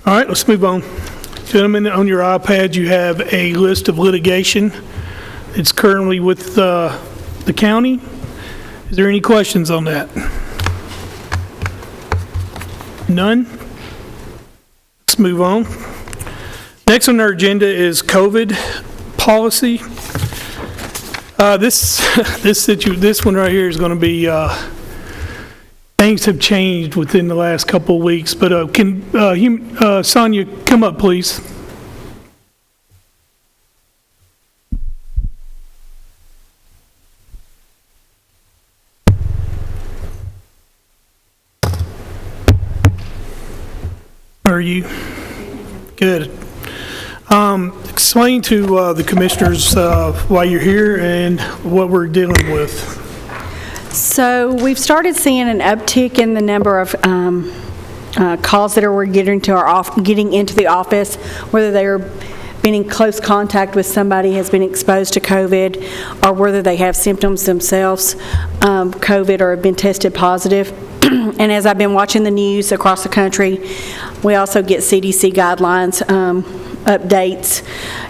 All right, let's move on. Gentlemen, on your iPad, you have a list of litigation. It's currently with the county. Is there any questions on that? None? Let's move on. Next on our agenda is COVID policy. This one right here is going to be, things have changed within the last couple of weeks, but can Sonia come up, please? Are you? Good. Explain to the commissioners why you're here and what we're dealing with. So we've started seeing an uptick in the number of calls that we're getting into the office, whether they're been in close contact with somebody, has been exposed to COVID, or whether they have symptoms themselves, COVID, or have been tested positive. And as I've been watching the news across the country, we also get CDC guidelines updates.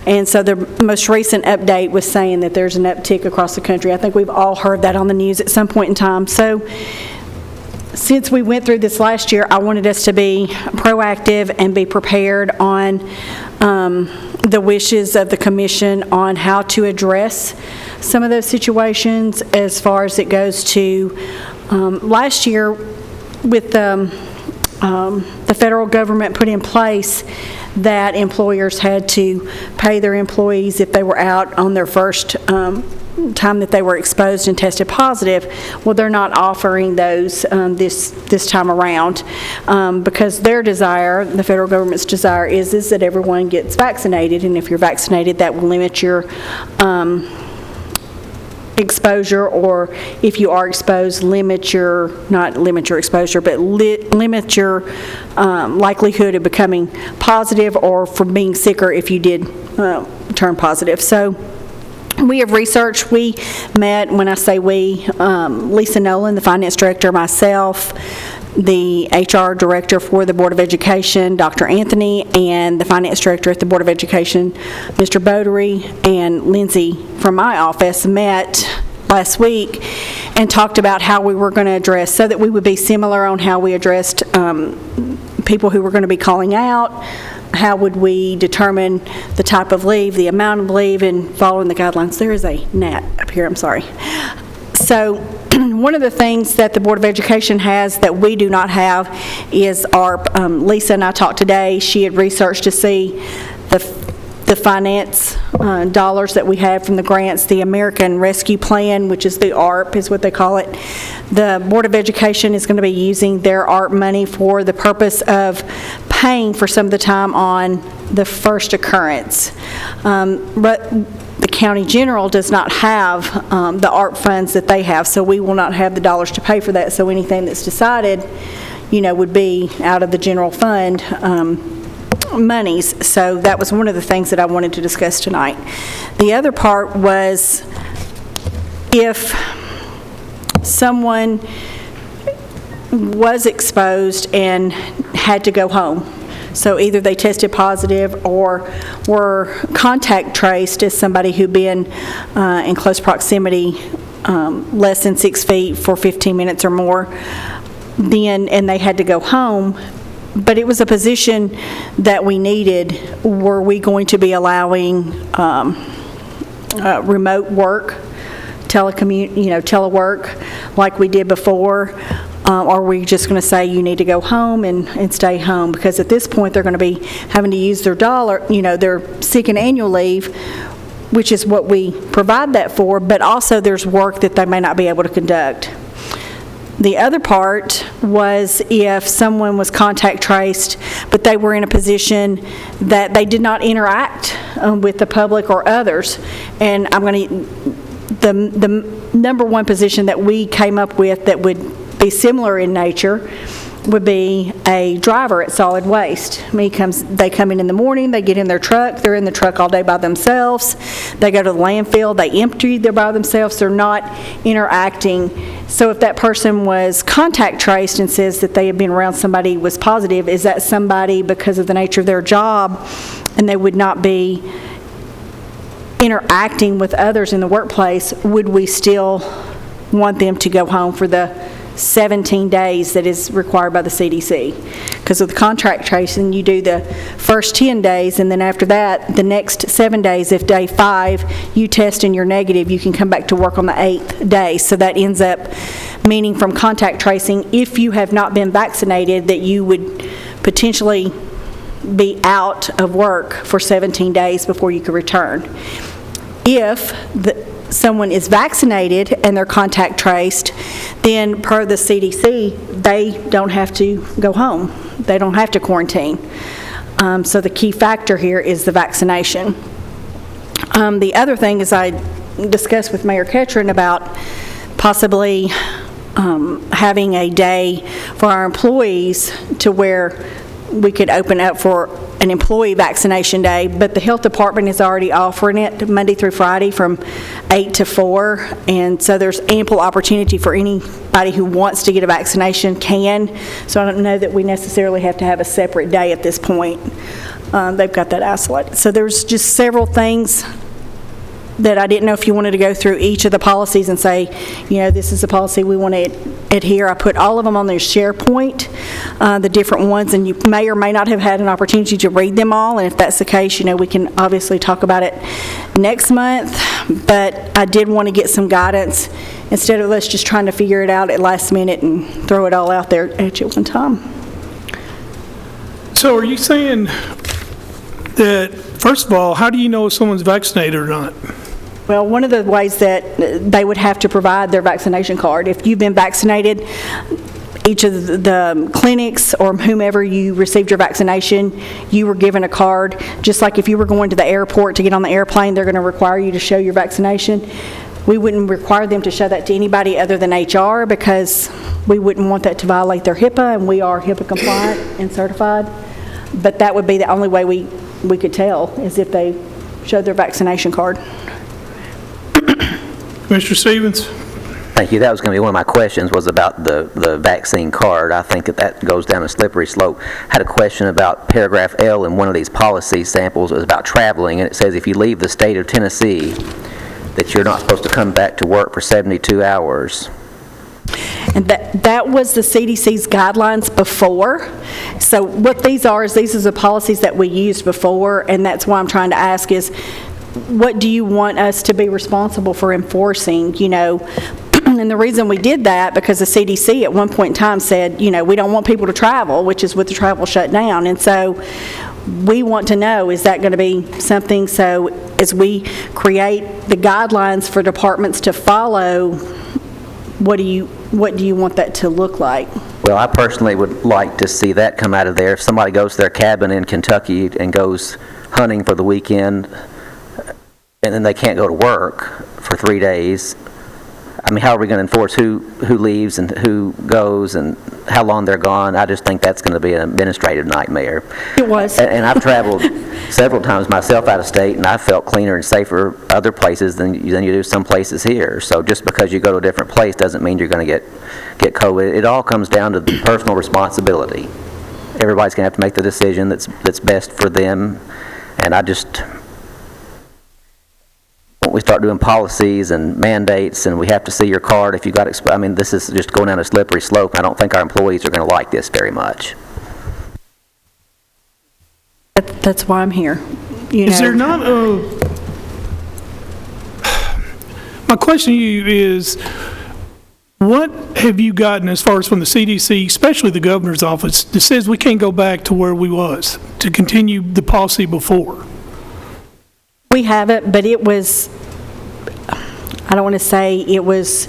And so the most recent update was saying that there's an uptick across the country. I think we've all heard that on the news at some point in time. So since we went through this last year, I wanted us to be proactive and be prepared on the wishes of the commission on how to address some of those situations as far as it goes to last year with the federal government put in place that employers had to pay their employees if they were out on their first time that they were exposed and tested positive. Well, they're not offering those this time around because their desire, the federal government's desire, is that everyone gets vaccinated, and if you're vaccinated, that will limit your exposure, or if you are exposed, limit your exposure, but limit your likelihood of becoming positive or from being sicker if you did turn positive. So we have researched. We met, when I say we, Lisa Nolan, the finance director, myself, the HR director for the Board of Education, Dr. Anthony, and the finance director at the Board of Education, Mr. Bodery, and Lindsay from my office met last week and talked about how we were going to address, so that we would be similar on how we addressed people who were going to be calling out. How would we determine the type of leave, the amount of leave, and following the guidelines. There is a gnat up here, I'm sorry. So one of the things that the Board of Education has that we do not have is our, Lisa and I talked today, she had researched to see the finance dollars that we have from the grants, the American Rescue Plan, which is the ARP is what they call it. The Board of Education is going to be using their ARP money for the purpose of paying for some of the time on the first occurrence. But the county general does not have the ARP funds that they have, so we will not have the dollars to pay for that. So anything that's decided, would be out of the general fund monies. So that was one of the things that I wanted to discuss tonight. The other part was if someone was exposed and had to go home. So either they tested positive or were contact traced as somebody who'd been in close proximity, less than 6 feet for 15 minutes or more, and they had to go home. But it was a position that we needed. Were we going to be allowing remote work, telework, like we did before? Or are we just going to say you need to go home and stay home? Because at this point they're going to be having to use their their sick and annual leave, which is what we provide that for, but also there's work that they may not be able to conduct. The other part was if someone was contact traced, but they were in a position that they did not interact with the public or others. And the number one position that we came up with that would be similar in nature would be a driver at solid waste. They come in the morning, they get in their truck, they're in the truck all day by themselves, they go to the landfill, they empty, they're by themselves, they're not interacting. So if that person was contact traced and says that they had been around somebody who was positive, is that somebody, because of the nature of their job, and they would not be interacting with others in the workplace, would we still want them to go home for the 17 days that is required by the CDC? Because with the contract tracing, you do the first 10 days, and then after that, the next 7 days, if day 5 you test and you're negative, you can come back to work on the 8th day. So that ends up meaning from contact tracing, if you have not been vaccinated, that you would potentially be out of work for 17 days before you could return. If someone is vaccinated and they're contact traced, then per the CDC, they don't have to go home. They don't have to quarantine. So the key factor here is the vaccination. The other thing is I discussed with Mayor Ketron about possibly having a day for our employees to where we could open up for an employee vaccination day, but the health department is already offering it Monday through Friday from 8 to 4, and so there's ample opportunity for anybody who wants to get a vaccination can. So I don't know that we necessarily have to have a separate day at this point. They've got that isolated. So there's just several things that I didn't know if you wanted to go through each of the policies and say, this is a policy we want to adhere. I put all of them on their SharePoint, the different ones, and you may or may not have had an opportunity to read them all, and if that's the case, we can obviously talk about it next month, but I did want to get some guidance instead of us just trying to figure it out at last minute and throw it all out there at you at one time. So are you saying that, first of all, how do you know if someone's vaccinated or not? Well, one of the ways that they would have to provide their vaccination card, if you've been vaccinated, each of the clinics or whomever you received your vaccination, you were given a card. Just like if you were going to the airport to get on the airplane, they're going to require you to show your vaccination. We wouldn't require them to show that to anybody other than HR because we wouldn't want that to violate their HIPAA, and we are HIPAA compliant and certified. But that would be the only way we could tell, is if they showed their vaccination card. Mr. Stevens? Thank you. That was going to be one of my questions, was about the vaccine card. I think that goes down a slippery slope. I had a question about paragraph L in one of these policy samples. It was about traveling, and it says if you leave the state of Tennessee, that you're not supposed to come back to work for 72 hours. And that was the CDC's guidelines before. So what these are is these are the policies that we used before, and that's why I'm trying to ask is, what do you want us to be responsible for enforcing, And the reason we did that, because the CDC at one point in time said, we don't want people to travel, which is with the travel shut down. And so we want to know, is that going to be something, so as we create the guidelines for departments to follow, what do you want that to look like? Well, I personally would like to see that come out of there. If somebody goes to their cabin in Kentucky and goes hunting for the weekend, and then they can't go to work for 3 days, how are we going to enforce who leaves and who goes and how long they're gone? I just think that's going to be an administrative nightmare. It was. And I've traveled several times myself out of state, and I felt cleaner and safer other places than you do some places here. So just because you go to a different place doesn't mean you're going to get COVID. It all comes down to personal responsibility. Everybody's going to have to make the decision that's best for them. And when we start doing policies and mandates and we have to see your card if you got this is just going down a slippery slope. I don't think our employees are going to like this very much. That's why I'm here. Is there not my question to you is, what have you gotten as far as from the CDC, especially the governor's office, that says we can't go back to where we was to continue the policy before? We have it, but it was, I don't want to say it was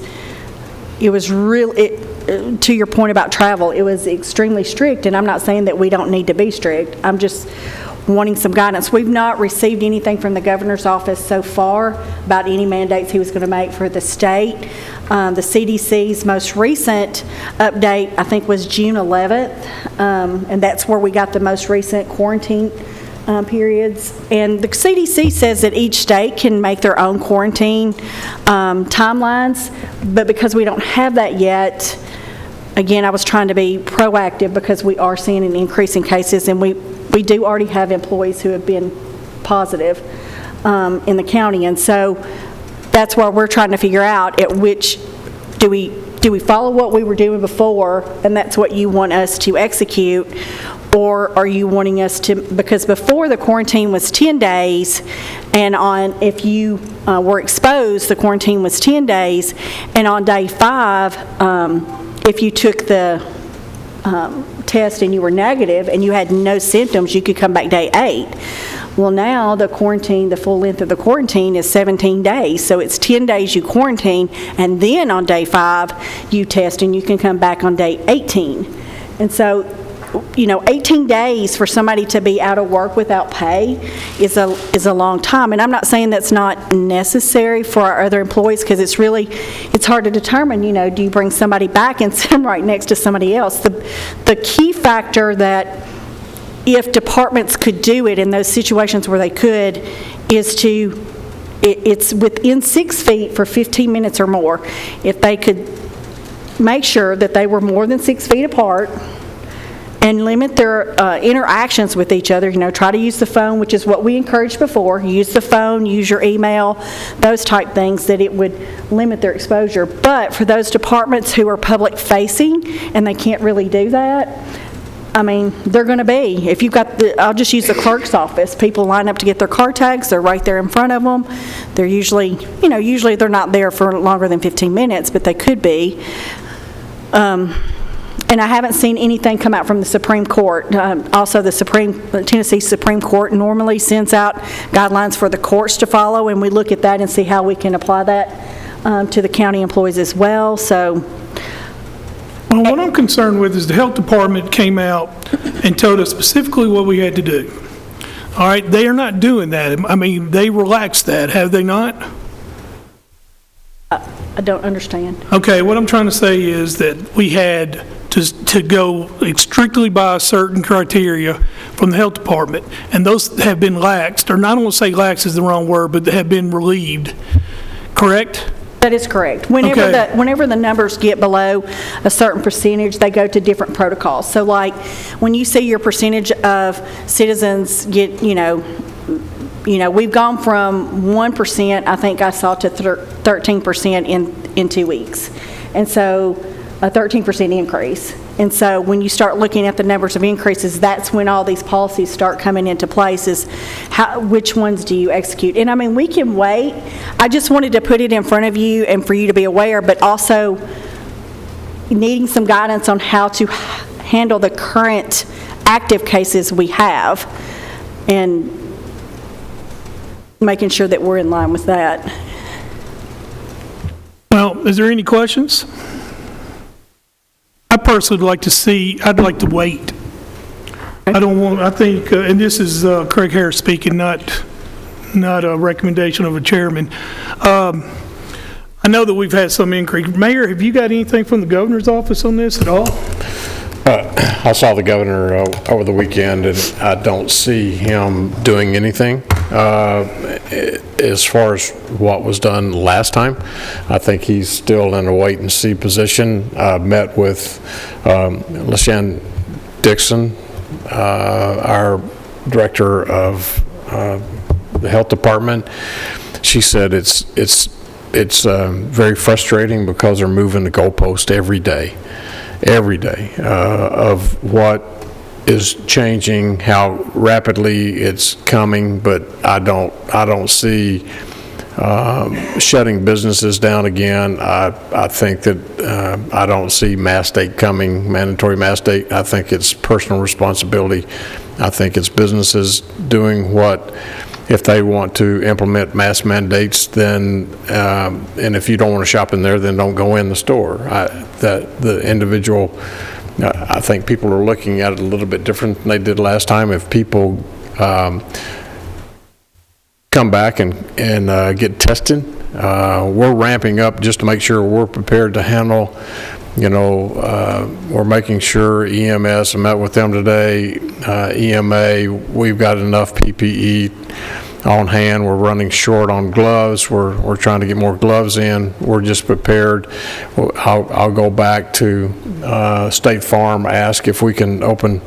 real, to your point about travel, it was extremely strict, and I'm not saying that we don't need to be strict. I'm just wanting some guidance. We've not received anything from the governor's office so far about any mandates he was going to make for the state. The CDC's most recent update, I think, was June 11th, and that's where we got the most recent quarantine periods. And the CDC says that each state can make their own quarantine timelines, but because we don't have that yet, again, I was trying to be proactive because we are seeing an increase in cases, and we do already have employees who have been positive in the county, and so that's where we're trying to figure out at which do we follow what we were doing before, and that's what you want us to execute, or are you wanting us to, because before the quarantine was 10 days, and if you were exposed, the quarantine was 10 days, and on day 5, if you took the test and you were negative and you had no symptoms, you could come back day 8. Well, now the full length of the quarantine is 17 days. So it's 10 days you quarantine, and then on day 5 you test and you can come back on day 18. And so, 18 days for somebody to be out of work without pay is a long time. And I'm not saying that's not necessary for our other employees, because it's hard to determine, do you bring somebody back and sit them right next to somebody else? The key factor that if departments could do it in those situations where they could, is to, it's within 6 feet for 15 minutes or more. If they could make sure that they were more than 6 feet apart and limit their interactions with each other, try to use the phone, which is what we encouraged before. Use the phone, use your email, those type things, that it would limit their exposure. But for those departments who are public-facing and they can't really do that, I mean, they're going to be. If you've got I'll just use the clerk's office. People line up to get their car tags. They're right there in front of them. They're usually, usually they're not there for longer than 15 minutes, but they could be. And I haven't seen anything come out from the Supreme Court. Also, the Tennessee Supreme Court normally sends out guidelines for the courts to follow, and we look at that and see how we can apply that to the county employees as well. So, well, what I'm concerned with is the health department came out and told us specifically what we had to do. All right, they are not doing that. I mean, they relaxed that, have they not? I don't understand. Okay, what I'm trying to say is that we had to go strictly by a certain criteria from the health department, and those have been laxed, or not, I won't say lax is the wrong word, but they have been relieved, correct? That is correct. Whenever the numbers get below a certain percentage, they go to different protocols. So like, when you see your percentage of citizens get, we've gone from 1%, I think I saw, to 13% in 2 weeks. And so a 13% increase. And so when you start looking at the numbers of increases, that's when all these policies start coming into place, is which ones do you execute? And I mean, we can wait. I just wanted to put it in front of you and for you to be aware, but also needing some guidance on how to handle the current active cases we have, and making sure that we're in line with that. Well, is there any questions? I personally would like to see, I'd like to wait. I think, and this is Craig Harris speaking, not a recommendation of a chairman. I know that we've had some increase. Mayor, have you got anything from the governor's office on this at all? I saw the governor over the weekend, and I don't see him doing anything as far as what was done last time. I think he's still in a wait-and-see position. Met with LaShann Dixon, our director of the health department. She said it's very frustrating because they're moving the goalpost every day of what is changing, how rapidly it's coming, but I don't see shutting businesses down again. I think that I don't see mass state coming, mandatory mass state. I think it's personal responsibility. I think it's businesses doing what, if they want to implement mass mandates, then, and if you don't want to shop in there, then don't go in the store. The individual, I think people are looking at it a little bit different than they did last time. If people come back and get tested, we're ramping up just to make sure we're prepared to handle. We're making sure EMS, I met with them today, EMA, we've got enough PPE on hand. We're running short on gloves. We're trying to get more gloves in. We're just prepared. I'll go back to State Farm, ask if we can open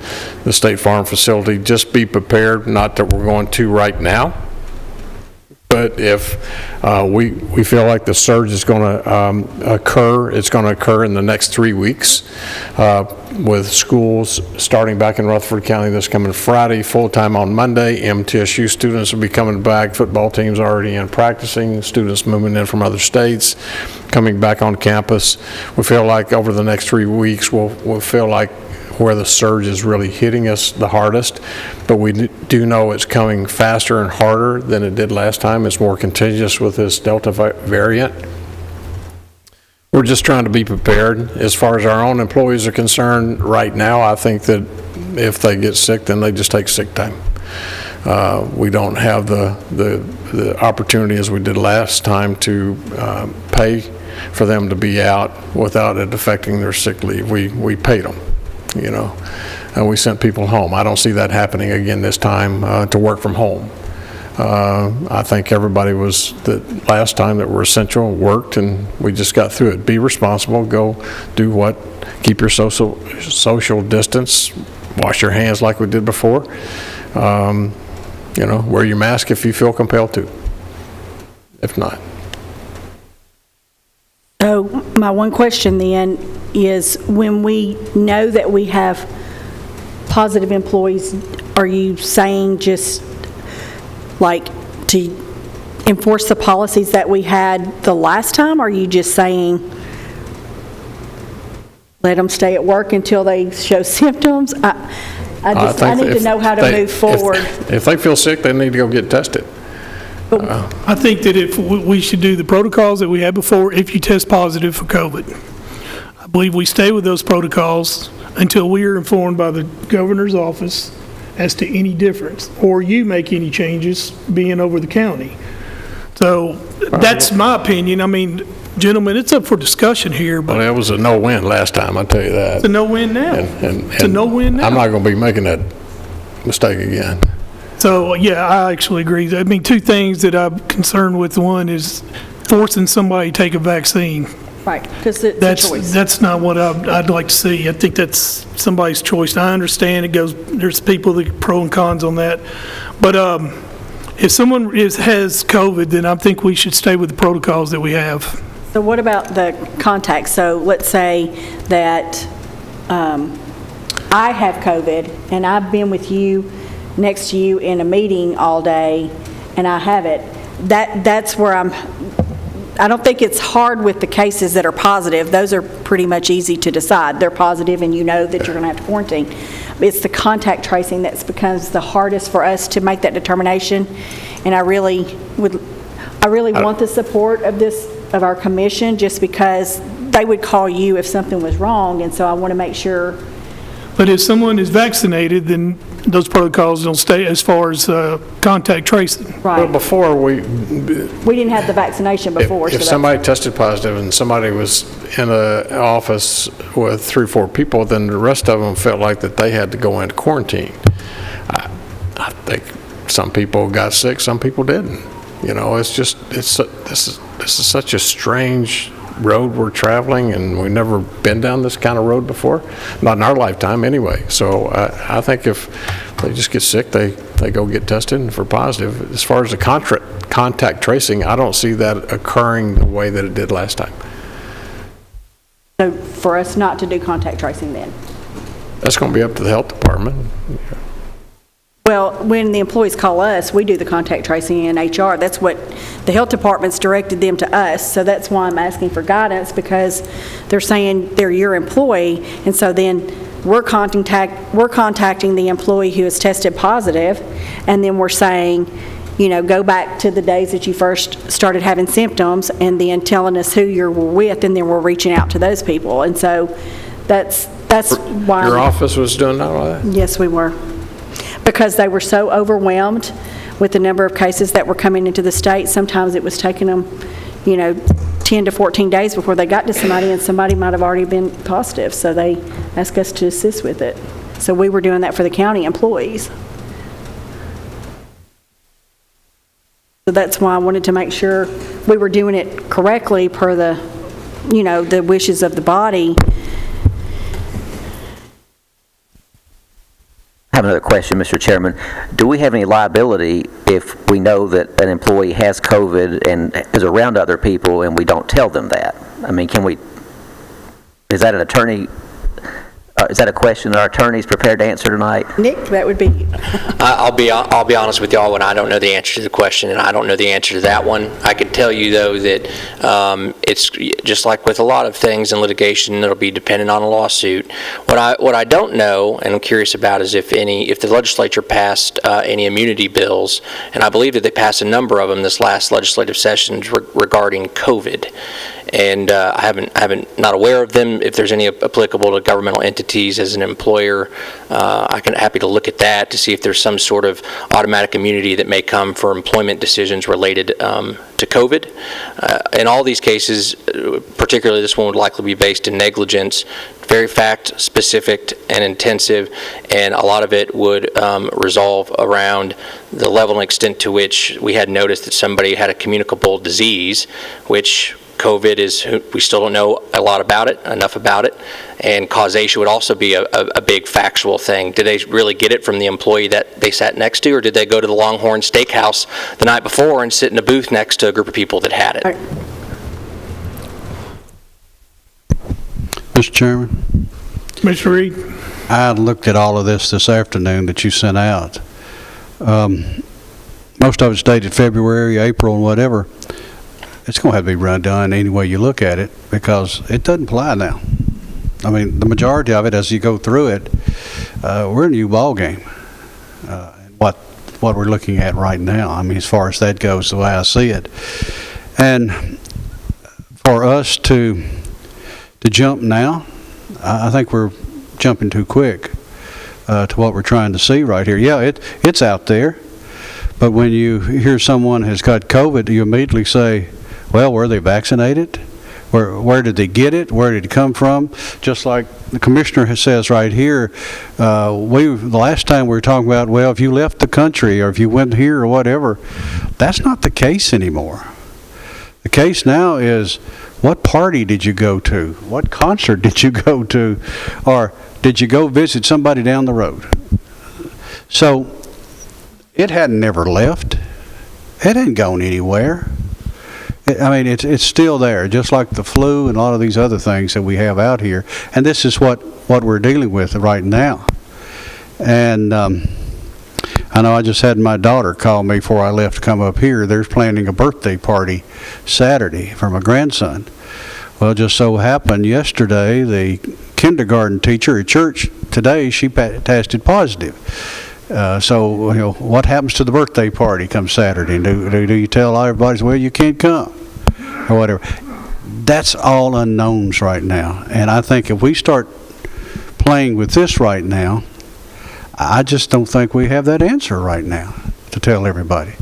the State Farm facility. Just be prepared, not that we're going to right now. But if we feel like the surge is going to occur, it's going to occur in the next 3 weeks, with schools starting back in Rutherford County this coming Friday, full-time on Monday. MTSU students will be coming back. Football teams already in practicing. Students moving in from other states, coming back on campus. We feel like over the next 3 weeks, we'll feel like where the surge is really hitting us the hardest, but we do know it's coming faster and harder than it did last time. It's more contagious with this Delta variant. We're just trying to be prepared. As far as our own employees are concerned, right now, I think that if they get sick, then they just take sick time. We don't have the opportunity as we did last time to pay for them to be out without it affecting their sick leave. We paid them. you know, and we sent people home. I don't see that happening again this time, to work from home. I think everybody was, the last time that were essential, worked, and we just got through it. Be responsible, go do what, keep your social distance, wash your hands like we did before. You know, wear your mask if you feel compelled to, if not. So my one question then is, when we know that we have positive employees, are you saying just like to enforce the policies that we had the last time? Or are you just saying let them stay at work until they show symptoms? I need to know how to move forward. If they feel sick, they need to go get tested. I think that if we should do the protocols that we had before, if you test positive for COVID. I believe we stay with those protocols until we are informed by the governor's office as to any difference, or you make any changes being over the county. So that's my opinion. I mean, gentlemen, it's up for discussion here, but Well, it was a no-win last time, I tell you that. it's a no-win now. It's a no-win now. I'm not going to be making that mistake again. So, yeah, I actually agree. I mean, two things that I'm concerned with. One is forcing somebody to take a vaccine. Right, because it's a choice. That's not what I'd like to see. I think that's somebody's choice. I understand it goes, there's people that are pro and cons on that. But if someone has COVID, then I think we should stay with the protocols that we have. So what about the contact? So let's say that I have COVID and I've been with you, next to you in a meeting all day, and I have it. That's where I don't think it's hard with the cases that are positive. Those are pretty much easy to decide. They're positive and you know that you're going to have to quarantine. It's the contact tracing that becomes the hardest for us to make that determination. And I really want the support of our commission, just because they would call you if something was wrong, and so I want to make sure. But if someone is vaccinated, then those protocols don't stay as far as contact tracing. Right. Well, before we didn't have the vaccination before. If somebody tested positive and somebody was in an office with 3 or 4 people, then the rest of them felt like that they had to go into quarantine. I think some people got sick, some people didn't. You know, it's just, this is such a strange road we're traveling, and we've never been down this kind of road before, not in our lifetime anyway. So I think if they just get sick, they go get tested, and if they're positive. As far as the contact tracing, I don't see that occurring the way that it did last time. So for us not to do contact tracing then? That's going to be up to the health department. Well, when the employees call us, we do the contact tracing in HR. That's what the health department's directed them to us. So that's why I'm asking for guidance, because they're saying they're your employee, and so then we're contacting the employee who has tested positive, and then we're saying, you know, go back to the days that you first started having symptoms, and then telling us who you're with, and then we're reaching out to those people. And so that's why. Your office was doing all that? Yes, we were. Because they were so overwhelmed with the number of cases that were coming into the state. Sometimes it was taking them, 10 to 14 days before they got to somebody, and somebody might have already been positive. So they asked us to assist with it. So we were doing that for the county employees. So that's why I wanted to make sure we were doing it correctly per the, the wishes of the body. I have another question, Mr. Chairman. Do we have any liability if we know that an employee has COVID and is around other people and we don't tell them that? I mean, is that is that a question that our attorney is prepared to answer tonight? Nick, that would be. I'll be honest with y'all, when I don't know the answer to the question, and I don't know the answer to that one. I could tell you though that it's just like with a lot of things in litigation, it'll be dependent on a lawsuit. What I don't know, and I'm curious about, is if the legislature passed any immunity bills, and I believe that they passed a number of them this last legislative session regarding COVID. and not aware of them. If there's any applicable to governmental entities as an employer, happy to look at that to see if there's some sort of automatic immunity that may come for employment decisions related to COVID. In all these cases, particularly this one would likely be based in negligence, very fact-specific and intensive, and a lot of it would resolve around the level and extent to which we had noticed that somebody had a communicable disease, which COVID is, we still don't know enough about it, and causation would also be a big factual thing. Did they really get it from the employee that they sat next to, or did they go to the Longhorn Steakhouse the night before and sit in a booth next to a group of people that had it? Mr. Chairman, Mr. Reed? I looked at all of this afternoon that you sent out. Most of it's dated February, April, and whatever. It's going to have to be run done any way you look at it, because it doesn't apply now. I mean, the majority of it, as you go through it, we're in a new ballgame. What we're looking at right now, I mean, as far as that goes, the way I see it. And for us to jump now, I think we're jumping too quick to what we're trying to see right here. Yeah, it's out there, but when you hear someone has got COVID, you immediately say, well, were they vaccinated? Where did they get it? Where did it come from? Just like the commissioner says right here, the last time we were talking about, well, if you left the country or if you went here or whatever, that's not the case anymore. The case now is, what party did you go to? What concert did you go to? Or did you go visit somebody down the road? So it hadn't never left. It hadn't gone anywhere. I mean, it's still there, just like the flu and a lot of these other things that we have out here. And this is what we're dealing with right now. And I know I just had my daughter call me before I left to come up here. They're planning a birthday party Saturday for my grandson. Well, it just so happened yesterday, the kindergarten teacher at church today, she tested positive. So, you know, what happens to the birthday party come Saturday? Do you tell everybody, well, you can't come, or whatever? That's all unknowns right now. And I think if we start playing with this right now, I just don't think we have that answer right now to tell everybody.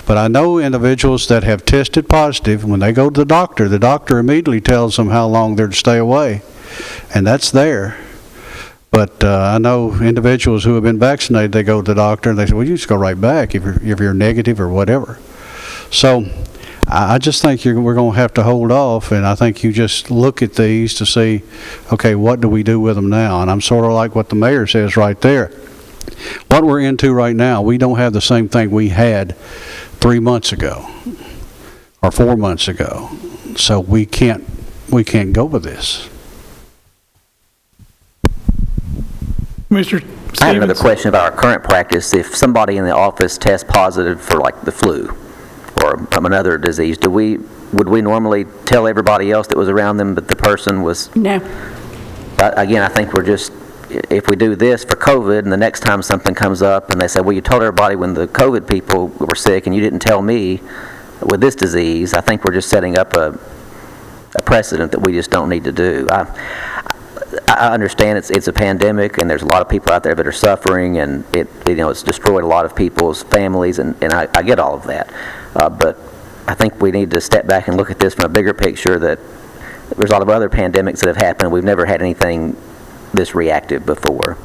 But I know individuals that have tested positive, when they go to the doctor immediately tells them how long they're to stay away, and that's there. But I know individuals who have been vaccinated, they go to the doctor and they say, well, you just go right back if you're negative or whatever. So I just think we're going to have to hold off, and I think you just look at these to see, okay, what do we do with them now? And I'm sort of like what the mayor says right there. What we're into right now, we don't have the same thing we had 3 months ago or 4 months ago. So we can't go with this. Mr. I have another Stevens? question about our current practice. If somebody in the office tests positive for like the flu or another disease, would we normally tell everybody else that was around them that the person was? No. Again, I think we're just, if we do this for COVID and the next time something comes up and they say, well, you told everybody when the COVID people were sick and you didn't tell me with this disease, I think we're just setting up a precedent that we just don't need to do. I understand it's a pandemic and there's a lot of people out there that are suffering, and it's destroyed a lot of people's families, and I get all of that. But I think we need to step back and look at this from a bigger picture, that there's a lot of other pandemics that have happened. We've never had anything this reactive before.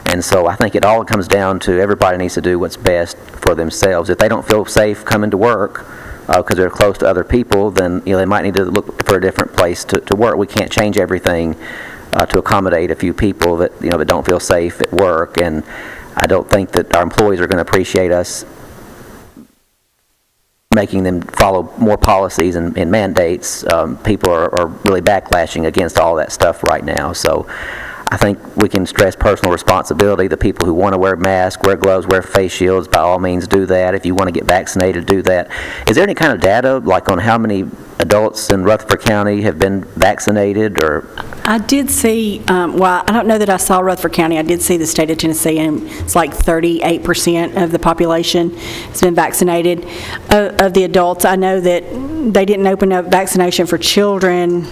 And so I think it all comes down to everybody needs to do what's best for themselves. If they don't feel safe coming to work because they're close to other people, then they might need to look for a different place to work. We can't change everything to accommodate a few people that that don't feel safe at work, and I don't think that our employees are going to appreciate us making them follow more policies and mandates. People are really backlashing against all that stuff right now. So I think we can stress personal responsibility. The people who want to wear masks, wear gloves, wear face shields, by all means do that. If you want to get vaccinated, do that. Is there any kind of data, like on how many adults in Rutherford County have been vaccinated, or? I did see, well, I don't know that I saw Rutherford County. I did see the state of Tennessee, and it's like 38% of the population has been vaccinated. Of the adults, I know that they didn't open up vaccination for children.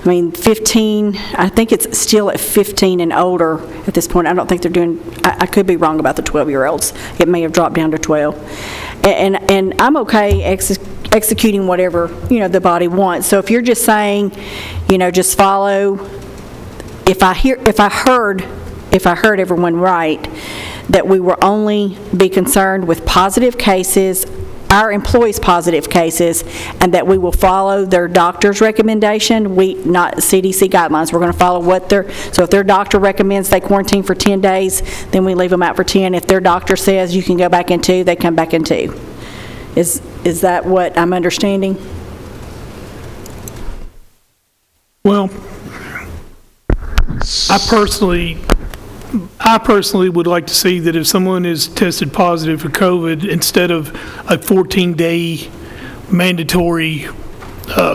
I mean, 15, I think it's still at 15 and older at this point. I don't think they're doing, I could be wrong about the 12-year-olds. It may have dropped down to 12. And I'm okay executing whatever, the body wants. So if you're just saying, just follow, if I heard everyone right, that we will only be concerned with positive cases, our employees' positive cases, and that we will follow their doctor's recommendation, not CDC guidelines. We're going to follow so if their doctor recommends they quarantine for 10 days, then we leave them out for 10. If their doctor says you can go back in 2, they come back in 2. Is that what I'm understanding? Well, I personally would like to see that if someone is tested positive for COVID, instead of a 14-day mandatory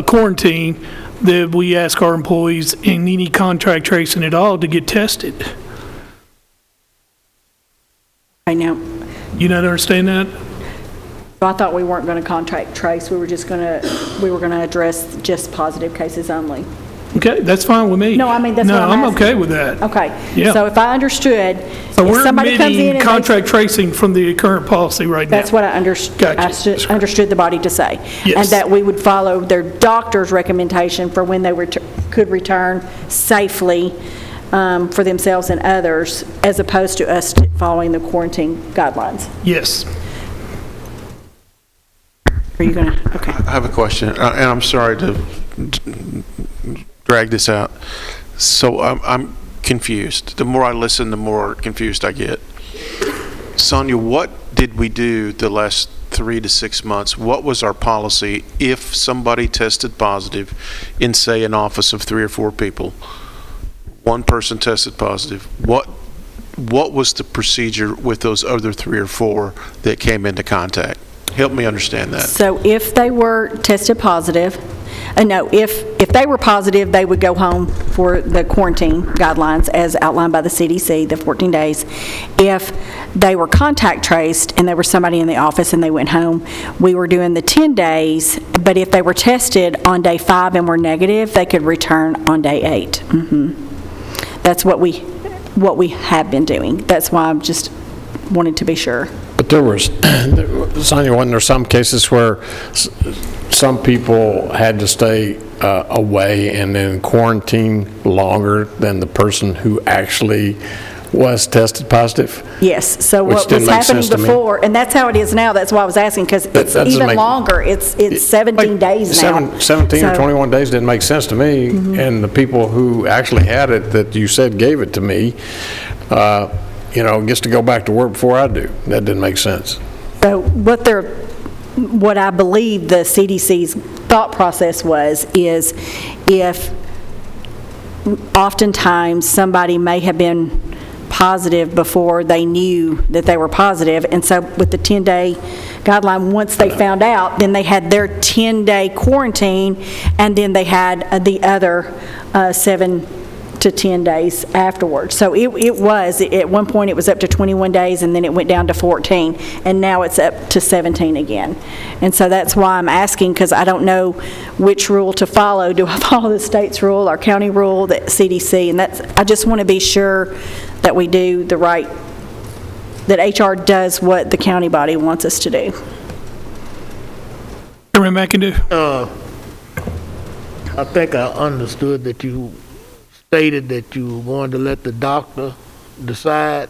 quarantine, that we ask our employees in any contract tracing at all to get tested. I know. You not understand that? I thought we weren't going to contract trace. We were going to address just positive cases only. Okay, that's fine with me. No, I mean, that's what I'm asking. Okay with that. Okay. Yeah. So if I understood, So if we're somebody comes in omitting and contract tracing from the current policy right now. that's what I understood. Gotcha. I understood the body to say. Yes. And that we would follow their doctor's recommendation for when they could return safely for themselves and others, as opposed to us following the quarantine guidelines. Yes. Are you going to? Okay. I have a question, and I'm sorry to drag this out. So I'm confused. The more I listen, the more confused I get. Sonia, what did we do the last 3 to 6 months? What was our policy if somebody tested positive in, say, an office of 3 or 4 people? One person tested positive. What was the procedure with those other 3 or 4 that came into contact? Help me understand that. So if they were tested positive, if they were positive, they would go home for the quarantine guidelines as outlined by the CDC, the 14 days. If they were contact traced and there was somebody in the office and they went home, we were doing the 10 days, but if they were tested on day 5 and were negative, they could return on day 8. Mm-hmm. That's what we have been doing. That's why I'm just wanted to be sure. But Sonia, wasn't there some cases where some people had to stay away and then quarantine longer than the person who actually was tested positive? Yes, so what was happening before, and that's how it is now, that's why I was asking, because it's even longer, it's 17 days now. 17 or 21 days didn't make sense to me, and the people who actually had it that you said gave it to me, gets to go back to work before I do. That didn't make sense. So what I believe the CDC's thought process is if oftentimes somebody may have been positive before they knew that they were positive, and so with the 10-day guideline, once they found out, then they had their 10-day quarantine, and then they had the other 7 to 10 days afterwards. So it was, at one point it was up to 21 days, and then it went down to 14, and now it's up to 17 again. And so that's why I'm asking, because I don't know which rule to follow. Do I follow the state's rule, our county rule, the CDC? And I just want to be sure that we do the right, that HR does what the county body wants us to do. Chairman McIndoe? I think I understood that you stated that you were going to let the doctor decide.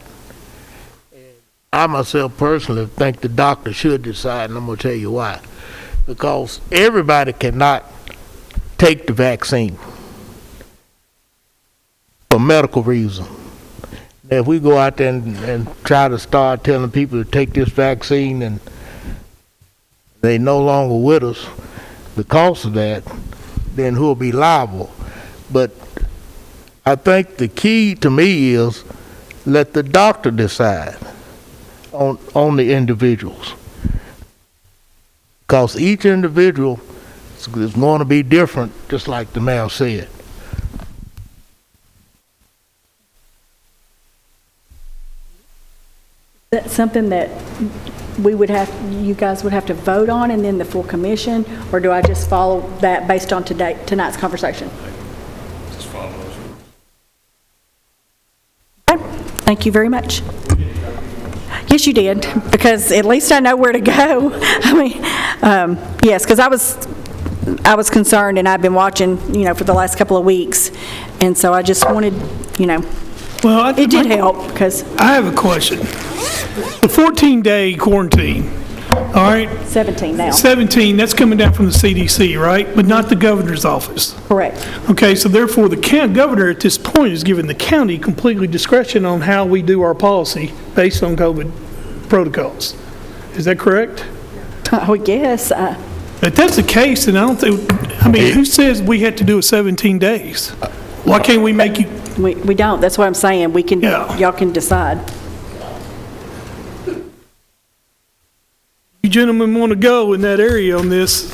I myself personally think the doctor should decide, and I'm going to tell you why. Because everybody cannot take the vaccine for medical reasons. If we go out there and try to start telling people to take this vaccine and they no longer with us because of that, then who'll be liable? But I think the key to me is let the doctor decide on the individuals. Because each individual is going to be different, just like the mayor said. That's something that we would have, you guys would have to vote on, and then the full commission, or do I just follow that based on tonight's conversation? Just follow those. Okay, thank you very much. Yes, you did, because at least I know where to go. I mean, yes, because I was concerned, and I've been watching, for the last couple of weeks, and so I just wanted, Well, it did help, because I have a question. The 14-day quarantine, all right? 17 now. 17, that's coming down from the CDC, right? But not the governor's office. Correct. Okay, so therefore, the governor at this point is giving the county completely discretion on how we do our policy based on COVID protocols. Is that correct? I would guess. If that's the case, then who says we have to do it 17 days? Why can't we make you? We don't. That's what I'm saying. We can. Yeah. Y'all can decide. You gentlemen want to go in that area on this?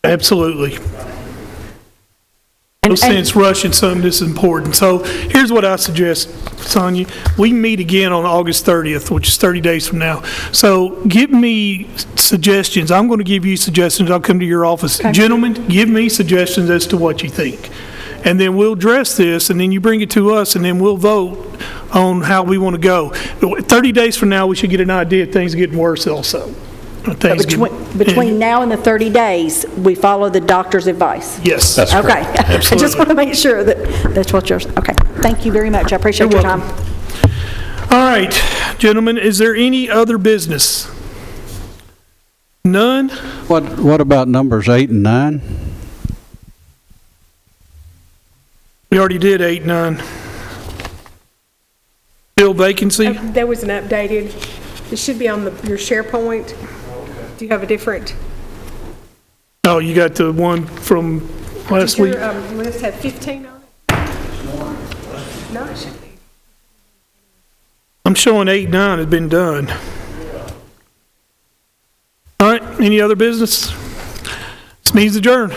Absolutely. No sense rushing something this important. So here's what I suggest, Sonia. We can meet again on August 30th, which is 30 days from now. So give me suggestions. I'm going to give you suggestions. I'll come to your office. Okay. Gentlemen, give me suggestions as to what you think. And then we'll address this, and then you bring it to us, and then we'll vote on how we want to go. 30 days from now, we should get an idea if things are getting worse also. Between now and the 30 days, we follow the doctor's advice. Yes. That's Okay. correct. I just want to make sure that that's what yours. Okay. Thank you very much. I appreciate You're your time. welcome. All right, gentlemen, is there any other business? None? What about numbers 8 and 9? We already did 8, 9. Still vacancy? There was an updated, it should be on your SharePoint. Do you have a different? Oh, you got the one from last week? Did your list have 15 on it? No, it should be. I'm showing 8, 9 has been done. All right, any other business? This meeting's adjourned.